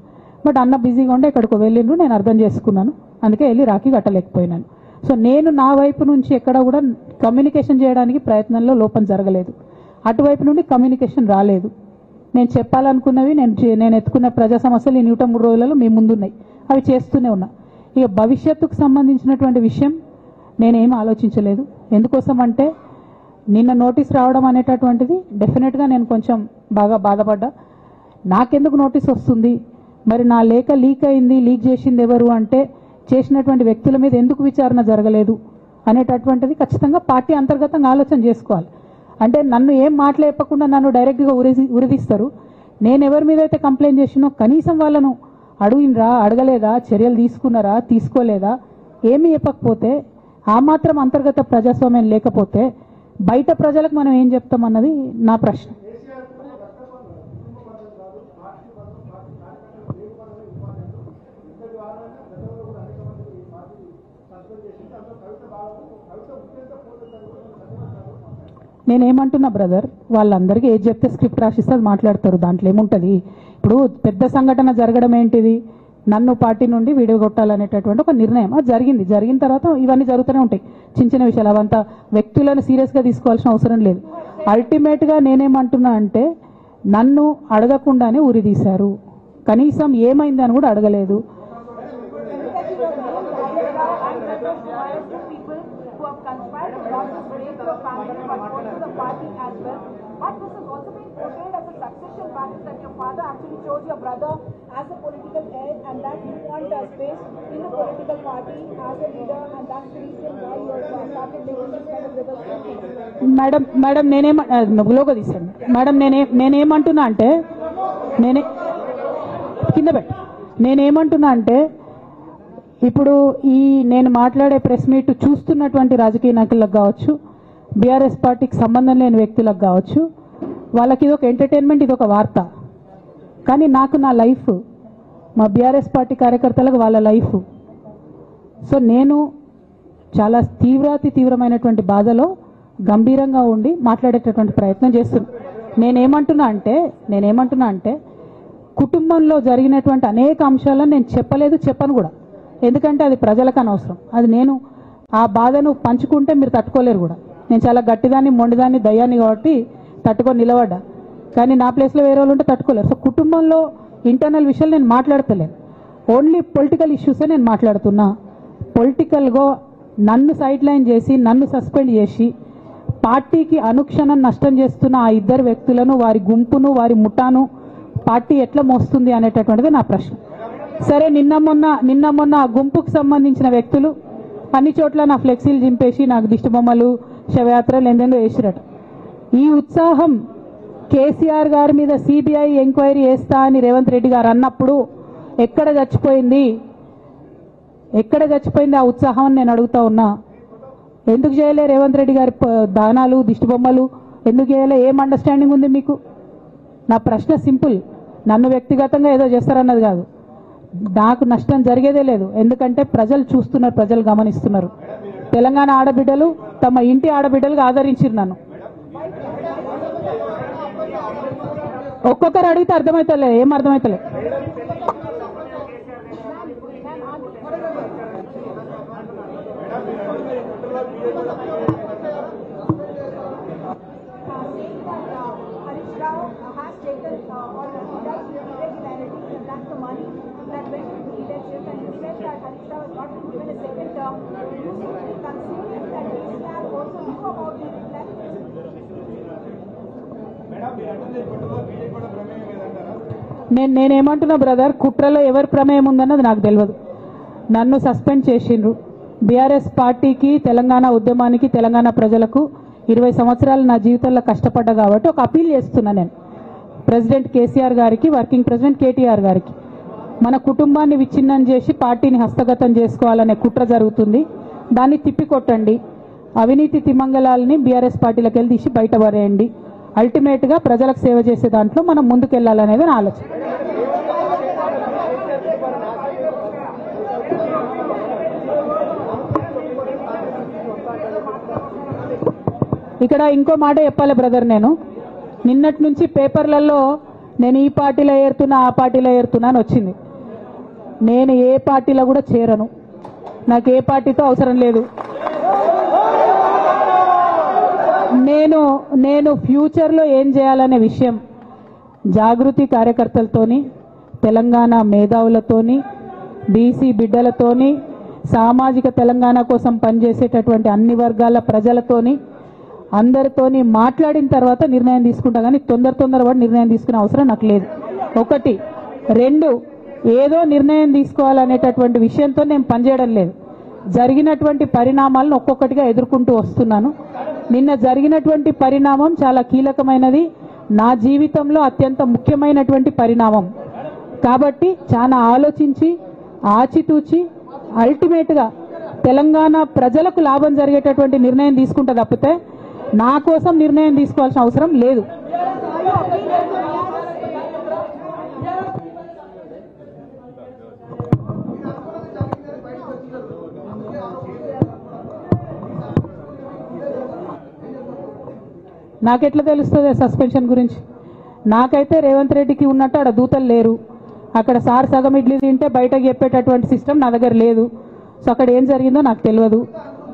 బట్ అన్న బిజీగా ఉండే ఎక్కడికో వెళ్ళిండ్రు, నేను అర్థం చేసుకున్నాను, అందుకే వెళ్ళి రాఖీ కట్టలేకపోయినాను. సో నేను నా వైపు నుంచి ఎక్కడ కూడా కమ్యూనికేషన్ చేయడానికి ప్రయత్నంలో లోపం జరగలేదు. అటువైపు నుండి కమ్యూనికేషన్ రాలేదు. నేను చెప్పాలనుకున్నవి, నేను ఎత్తుకున్న ప్రజా సమస్యలు ఈ 103 రోజులలో మీ ముందున్నాయి, అవి చేస్తూనే ఉన్నా. ఇక భవిష్యత్తుకు సంబంధించినటువంటి విషయం నేనేం ఆలోచించలేదు. ఎందుకోసం అంటే నిన్న నోటీస్ రావడం అనేటటువంటిది డెఫినెట్గా నేను కొంచెం బాగా బాధపడ్డా. నాకెందుకు నోటీస్ వస్తుంది, మరి నా లేఖ లీక్ అయింది, లీక్ చేసింది ఎవరు అంటే చేసినటువంటి వ్యక్తుల మీద ఎందుకు విచారణ జరగలేదు అనేటటువంటిది ఖచ్చితంగా పార్టీ అంతర్గతంగా ఆలోచన చేసుకోవాలి. అంటే నన్ను ఏం మాట్లాడకుండా నన్ను డైరెక్ట్గా ఉరిదీస్తారు. నేను ఎవరి మీద అయితే కంప్లైంట్ చేసినో కనీసం వాళ్ళను అడిగినరా, అడగలేదా, చర్యలు తీసుకున్నారా, తీసుకోలేదా, ఏమీ చెప్పకపోతే, ఆ మాత్రం అంతర్గత ప్రజాస్వామ్యం లేకపోతే బయట ప్రజలకు మనం ఏం చెప్తామన్నది నా ప్రశ్న. నేనేమంటున్నా బ్రదర్, వాళ్ళందరికీ ఏది చెప్తే స్క్రిప్ట్ రాసిస్తే అది మాట్లాడతారు, దాంట్లో ఏముంటుంది. ఇప్పుడు పెద్ద సంఘటన జరగడం ఏంటిది, నన్ను పార్టీ నుండి విడగొట్టాలనేటటువంటి ఒక నిర్ణయం అది జరిగింది. జరిగిన తర్వాత ఇవన్నీ జరుగుతూనే ఉంటాయి, చిన్న చిన్న విషయాలు. అవంతా వ్యక్తులను సీరియస్గా తీసుకోవాల్సిన అవసరం లేదు. అల్టిమేట్గా నేనేమంటున్నా అంటే, నన్ను అడగకుండానే ఉరి తీశారు, కనీసం ఏమైంది అని కూడా అడగలేదు. But this has also been portrayed as a succession battle, that your father actually chose your brother as a political heir and that you want space in the political party as a leader, and that's the reason why you started making this kind of rebel statement. Madam logo తీసాను madam. నేనేమంటున్నా అంటే, నేనేమంటున్నా అంటే ఇప్పుడు నేను మాట్లాడే press meet చూస్తున్నటువంటి రాజకీయ నాయకులకు కావచ్చు, బీఆర్ఎస్ పార్టీకి సంబంధం లేని వ్యక్తులకు కావచ్చు, వాళ్ళకి ఇది ఒక ఎంటర్టైన్మెంట్, ఇది ఒక వార్త. కానీ నాకు నా లైఫ్, మా బీఆర్ఎస్ పార్టీ కార్యకర్తలకు వాళ్ళ లైఫ్. సో నేను చాలా తీవ్రమైనటువంటి బాధలో గంభీరంగా ఉండి మాట్లాడేటటువంటి ప్రయత్నం చేస్తున్నాను. నేనేమంటున్నా అంటే కుటుంబంలో జరిగినటువంటి అనేక అంశాలను నేను చెప్పను కూడా. ఎందుకంటే అది ప్రజలకు అనవసరం. అది నేను ఆ బాధను పంచుకుంటే మీరు తట్టుకోలేరు కూడా. నేను చాలా గట్టిదాన్ని, మొండిదాన్ని, దయ్యాన్ని కాబట్టి తట్టుకొని నిలబడ్డా. కానీ నా ప్లేస్లో వేరే వాళ్ళు ఉంటే తట్టుకోలేరు. సో కుటుంబంలో ఇంటర్నల్ విషయాలు నేను మాట్లాడతలేను, ఓన్లీ పొలిటికల్ ఇష్యూసే నేను మాట్లాడుతున్నా. పొలిటికల్గా నన్ను సైడ్ లైన్ చేసి, నన్ను సస్పెండ్ చేసి, పార్టీకి అనుక్షణం నష్టం చేస్తున్న ఆ ఇద్దరు వ్యక్తులను, వారి గుంపును, వారి ముఠాను పార్టీ ఎట్లా మోస్తుంది అనేటటువంటిది నా ప్రశ్న. సరే, నిన్న మొన్న ఆ గుంపుకు సంబంధించిన వ్యక్తులు అన్ని చోట్ల నా ఫ్లెక్సీలు చింపేసి నాకు దిష్టిబొమ్మలు, శవయాత్రలు ఎందెందో వేసిరట. ఈ ఉత్సాహం కేసీఆర్ గారి మీద సిబిఐ ఎంక్వైరీ చేస్తా అని రేవంత్ రెడ్డి గారు అన్నప్పుడు ఎక్కడ చచ్చిపోయింది ఆ ఉత్సాహం అని నేను అడుగుతా ఉన్నా. ఎందుకు చేయలే రేవంత్ రెడ్డి గారి దానాలు, దిష్టిబొమ్మలు ఎందుకు చేయలే? ఏం అండర్స్టాండింగ్ ఉంది మీకు? నా ప్రశ్న సింపుల్. నన్ను వ్యక్తిగతంగా ఏదో చేస్తారన్నది కాదు. నాకు నష్టం జరిగేదే లేదు. ఎందుకంటే ప్రజలు చూస్తున్నారు, ప్రజలు గమనిస్తున్నారు. తెలంగాణ ఆడబిడ్డలు తమ ఇంటి ఆడబిడ్డలుగా ఆదరించారు నన్ను. ఒక్కొక్కరు అడిగితే అర్థమవుతలే, ఏం అర్థమవుతలే. నేనేమంటున్నా బ్రదర్, కుట్రలో ఎవరి ప్రమేయం ఉందన్నది నాకు తెలియదు. నన్ను సస్పెండ్ చేసిండ్రు, బీఆర్ఎస్ పార్టీకి, తెలంగాణ ఉద్యమానికి, తెలంగాణ ప్రజలకు 20 సంవత్సరాలు నా జీవితంలో కష్టపడ్డా కాబట్టి ఒక అపీల్ చేస్తున్నా నేను ప్రెసిడెంట్ కేసీఆర్ గారికి, వర్కింగ్ ప్రెసిడెంట్ కేటీఆర్ గారికి. మన కుటుంబాన్ని విచ్ఛిన్నం చేసి పార్టీని హస్తగతం చేసుకోవాలనే కుట్ర జరుగుతుంది. దాన్ని తిప్పికొట్టండి. అవినీతి తిమంగళాలని బీఆర్ఎస్ పార్టీలకు వెళ్ళి తీసి బయటపడేయండి. అల్టిమేట్గా ప్రజలకు సేవ చేసే దాంట్లో మనం ముందుకెళ్లాలనేది నా ఆలోచన. ఇక్కడ ఇంకో మాట చెప్పాలి బ్రదర్, నేను నిన్నటి నుంచి పేపర్లలో నేను ఈ పార్టీలో ఏరుతున్నా, ఆ పార్టీలో ఏరుతున్నా అని వచ్చింది. నేను ఏ పార్టీలో కూడా చేరను. నాకు ఏ పార్టీతో అవసరం లేదు. నేను ఫ్యూచర్లో ఏం చేయాలనే విషయం జాగృతి కార్యకర్తలతోని, తెలంగాణ మేధావులతోని, బీసీ బిడ్డలతోని, సామాజిక తెలంగాణ కోసం పనిచేసేటటువంటి అన్ని వర్గాల ప్రజలతోని, అందరితోని మాట్లాడిన తర్వాత నిర్ణయం తీసుకుంటా. కానీ తొందరపడి నిర్ణయం తీసుకునే అవసరం నాకు లేదు. 1, 2 ఏదో నిర్ణయం తీసుకోవాలనేటటువంటి విషయంతో నేను పనిచేయడం లేదు. జరిగినటువంటి పరిణామాలను ఒక్కొక్కటిగా ఎదుర్కొంటూ వస్తున్నాను. నిన్న జరిగినటువంటి పరిణామం చాలా కీలకమైనది, నా జీవితంలో అత్యంత ముఖ్యమైనటువంటి పరిణామం. కాబట్టి చాలా ఆలోచించి, ఆచితూచి, అల్టిమేట్గా తెలంగాణ ప్రజలకు లాభం జరిగేటటువంటి నిర్ణయం తీసుకుంటా తప్పితే నా కోసం నిర్ణయం తీసుకోవాల్సిన అవసరం లేదు. నాకెట్లా తెలుస్తుంది సస్పెన్షన్ గురించి? నాకైతే రేవంత్ రెడ్డికి ఉన్నట్టు ఆడ దూతలు లేరు. అక్కడ సార్ సగం ఇడ్లీ తింటే బయటకు చెప్పేటటువంటి సిస్టమ్ నా దగ్గర లేదు. సో అక్కడ ఏం జరిగిందో నాకు తెలియదు,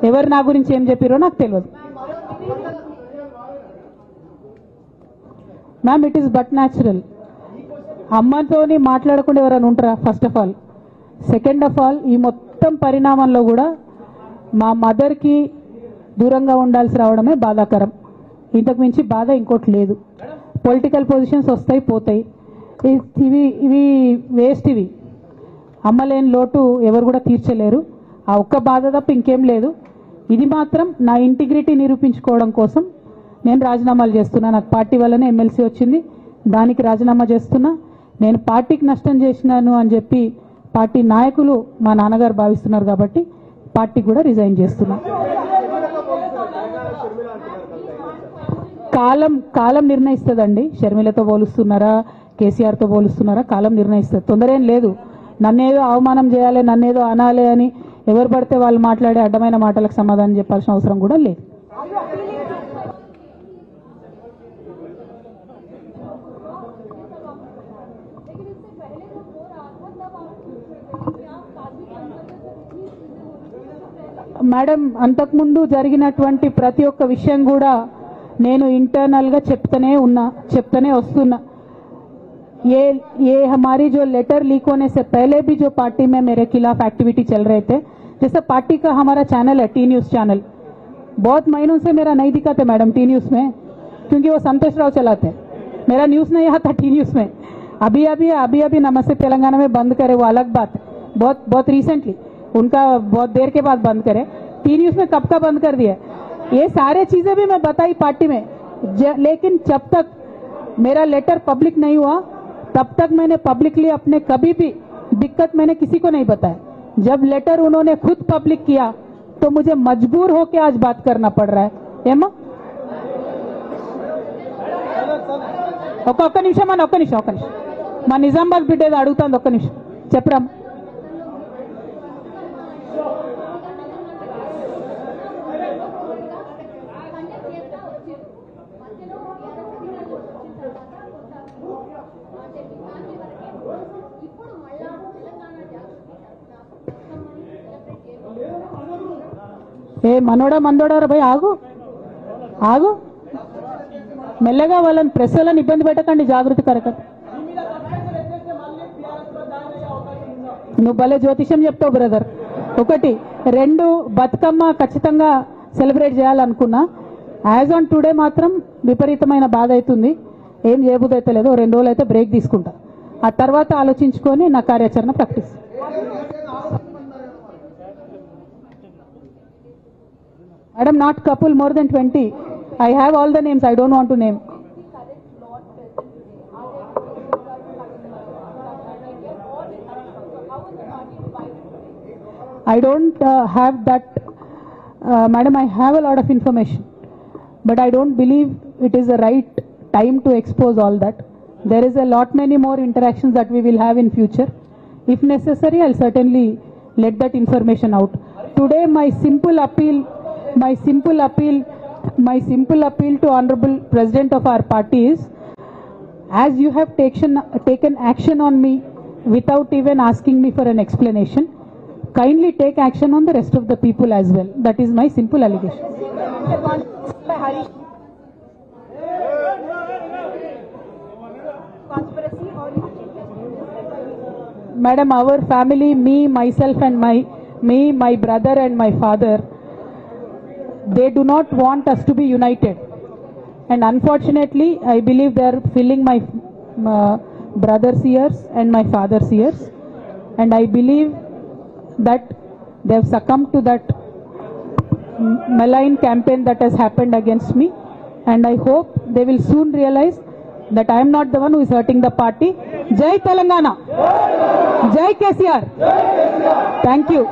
ఎవరు నా గురించి ఏం చెప్పారో నాకు తెలియదు. Ma'am, it is but natural. అమ్మతోని మాట్లాడకుండా ఎవరైనా ఉంటారా? First of all. Second of all, ఈ మొత్తం పరిణామంలో కూడా మా మదర్కి దూరంగా ఉండాల్సి రావడమే బాధాకరం. ఇంతకు మించి బాధ ఇంకోటి లేదు. పొలిటికల్ పొజిషన్స్ వస్తాయి పోతాయి, ఇవి వేస్ట్. ఇవి అమ్మలేని లోటు ఎవరు కూడా తీర్చలేరు. ఆ ఒక్క బాధ తప్ప ఇంకేం లేదు. ఇది మాత్రం నా ఇంటిగ్రిటీ నిరూపించుకోవడం కోసం నేను రాజీనామాలు చేస్తున్నా. నాకు పార్టీ వల్లనే ఎమ్మెల్సీ వచ్చింది, దానికి రాజీనామా చేస్తున్నా. నేను పార్టీకి నష్టం చేసినాను అని చెప్పి పార్టీ నాయకులు మా నాన్నగారు భావిస్తున్నారు కాబట్టి పార్టీ కూడా రిజైన్ చేస్తున్నా. కాలం నిర్ణయిస్తుందండి. షర్మిలతో పోలుస్తున్నారా, కేసీఆర్తో పోలుస్తున్నారా? కాలం నిర్ణయిస్తుంది. తొందర ఏం లేదు. నన్నేదో అవమానం చేయాలి, నన్నేదో అనాలి అని ఎవరు పడితే వాళ్ళు మాట్లాడే అడ్డమైన మాటలకు సమాధానం చెప్పాల్సిన అవసరం కూడా లేదు. మేడం, అంతకుముందు జరిగినటువంటి ప్రతి ఒక్క విషయం కూడా నేను ఇంటర్నల్గా చెప్తూనే వస్తున్నా. ये हमारी जो लेटर लीक होने से पहले भी जो पार्टी में मेरे खिलाफ एक्टिविटी चल रहे थे, जैसे पार्टी का हमारा चैनल है टी न्यूज़ चैनल, बहुत महीनों से मेरा नहीं दिखाते मैडम टी न्यूज़ में, क्योंकि वो संतोष राव चलाते. मेरा न्यूज़ नहीं आता टी न्यूज़ में. अभी नमस्ते तेलंगाना में बंद करे, वो अलग बात है. बहुत रिसेंटली उनका बहुत देर के बाद बंद करे. टी न्यूज़ में कब का बंद कर दिया? ये सारे चीजें भी मैं बताई पार्टी में, लेकिन जब तक मेरा लेटर पब्लिक नहीं हुआ तब तक मैंने पब्लिकली अपने कभी भी दिक्कत मैंने किसी को नहीं बताया. जब लेटर उन्होंने खुद पब्लिक किया तो मुझे मजबूर होकर आज बात करना पड़ रहा है. ఏమా ఒక్క నిమిషం ఒక్క నిమిషం మా నిజామాబాద్ బిడ్డ ఏదో అడుగుతుంది. ఒక్క నిమిషం చెప్పరా. ఏ మనోడా మందోడారా భయ్, ఆగు మెల్లగా. వాళ్ళని ప్రెస్ వాళ్ళని ఇబ్బంది పెట్టకండి. జాగృతి కార్యకర్త నువ్వు భలే జ్యోతిషం చెప్తావు బ్రదర్. 1, 2 బతుకమ్మ ఖచ్చితంగా సెలబ్రేట్ చేయాలనుకున్నా. యాజ్ ఆన్ టుడే మాత్రం విపరీతమైన బాధ అవుతుంది. ఏం చేయబుద్ధి అయితే లేదు. 2 రోజులు అయితే బ్రేక్ తీసుకుంటా. ఆ తర్వాత ఆలోచించుకొని నా కార్యాచరణ ప్రకటిస్తాను. Madam, not couple, more than 20. I have all the names. I don't want to name. I don't have that. Madam, I have a lot of information, but I don't believe it is the right time to expose all that. There is a lot many more interactions that we will have in future. If necessary, I'll certainly let that information out. Today, my simple appeal to Honorable President of our party is, as you have taken action on me without even asking me for an explanation, kindly take action on the rest of the people as well. That is my simple allegation. Conspiracy or Madam, our family, me, myself and my brother and my father, they do not want us to be united. And unfortunately, I believe they are filling my brother's ears and my father's ears. And I believe that they have succumbed to that malign campaign that has happened against me. And I hope they will soon realize that I am not the one who is hurting the party. Jai Telangana! Jai KCR! Thank you.